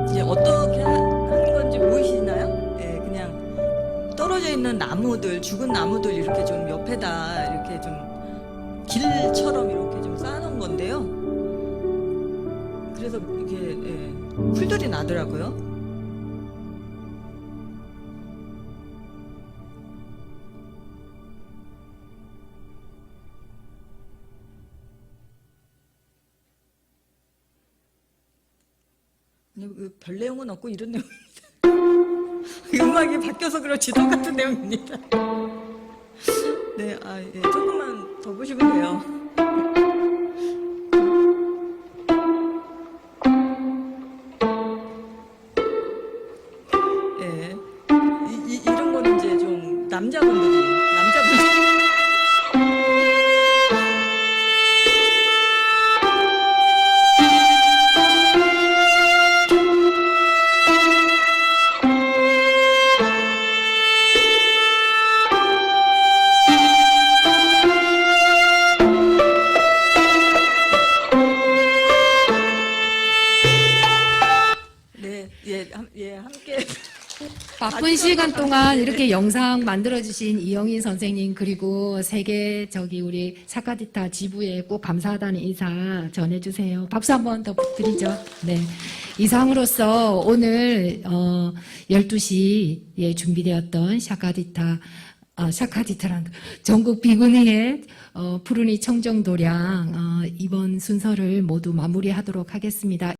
Speaker 6: 이제 어떻게 하는 건지 보이시나요? 예, 그냥 떨어져 있는 나무들, 죽은 나무들 이렇게 좀 옆에다 이렇게 좀 길처럼 이렇게 좀 쌓아놓은 건데요. 그래서 이게 풀들이 나더라고요. 별 내용은 없고 이런 내용입니다. 음악이 바뀌어서 그렇지 똑같은 내용입니다. 네, 조금만 더 보시면 돼요. 예, 이런 거는 이제 좀 남자분들이 함께
Speaker 1: 바쁜 시간 동안 이렇게 영상 만들어주신 이영인 선생님 그리고 세계적인 우리 샤카디타 지부에 꼭 감사하다는 인사 전해주세요. 박수 한번 더 부탁드리죠. 네. 이상으로서 오늘 12시에 준비되었던 샤카디타란 전국 비구니의 푸르니 청정도량 이번 순서를 모두 마무리하도록 하겠습니다.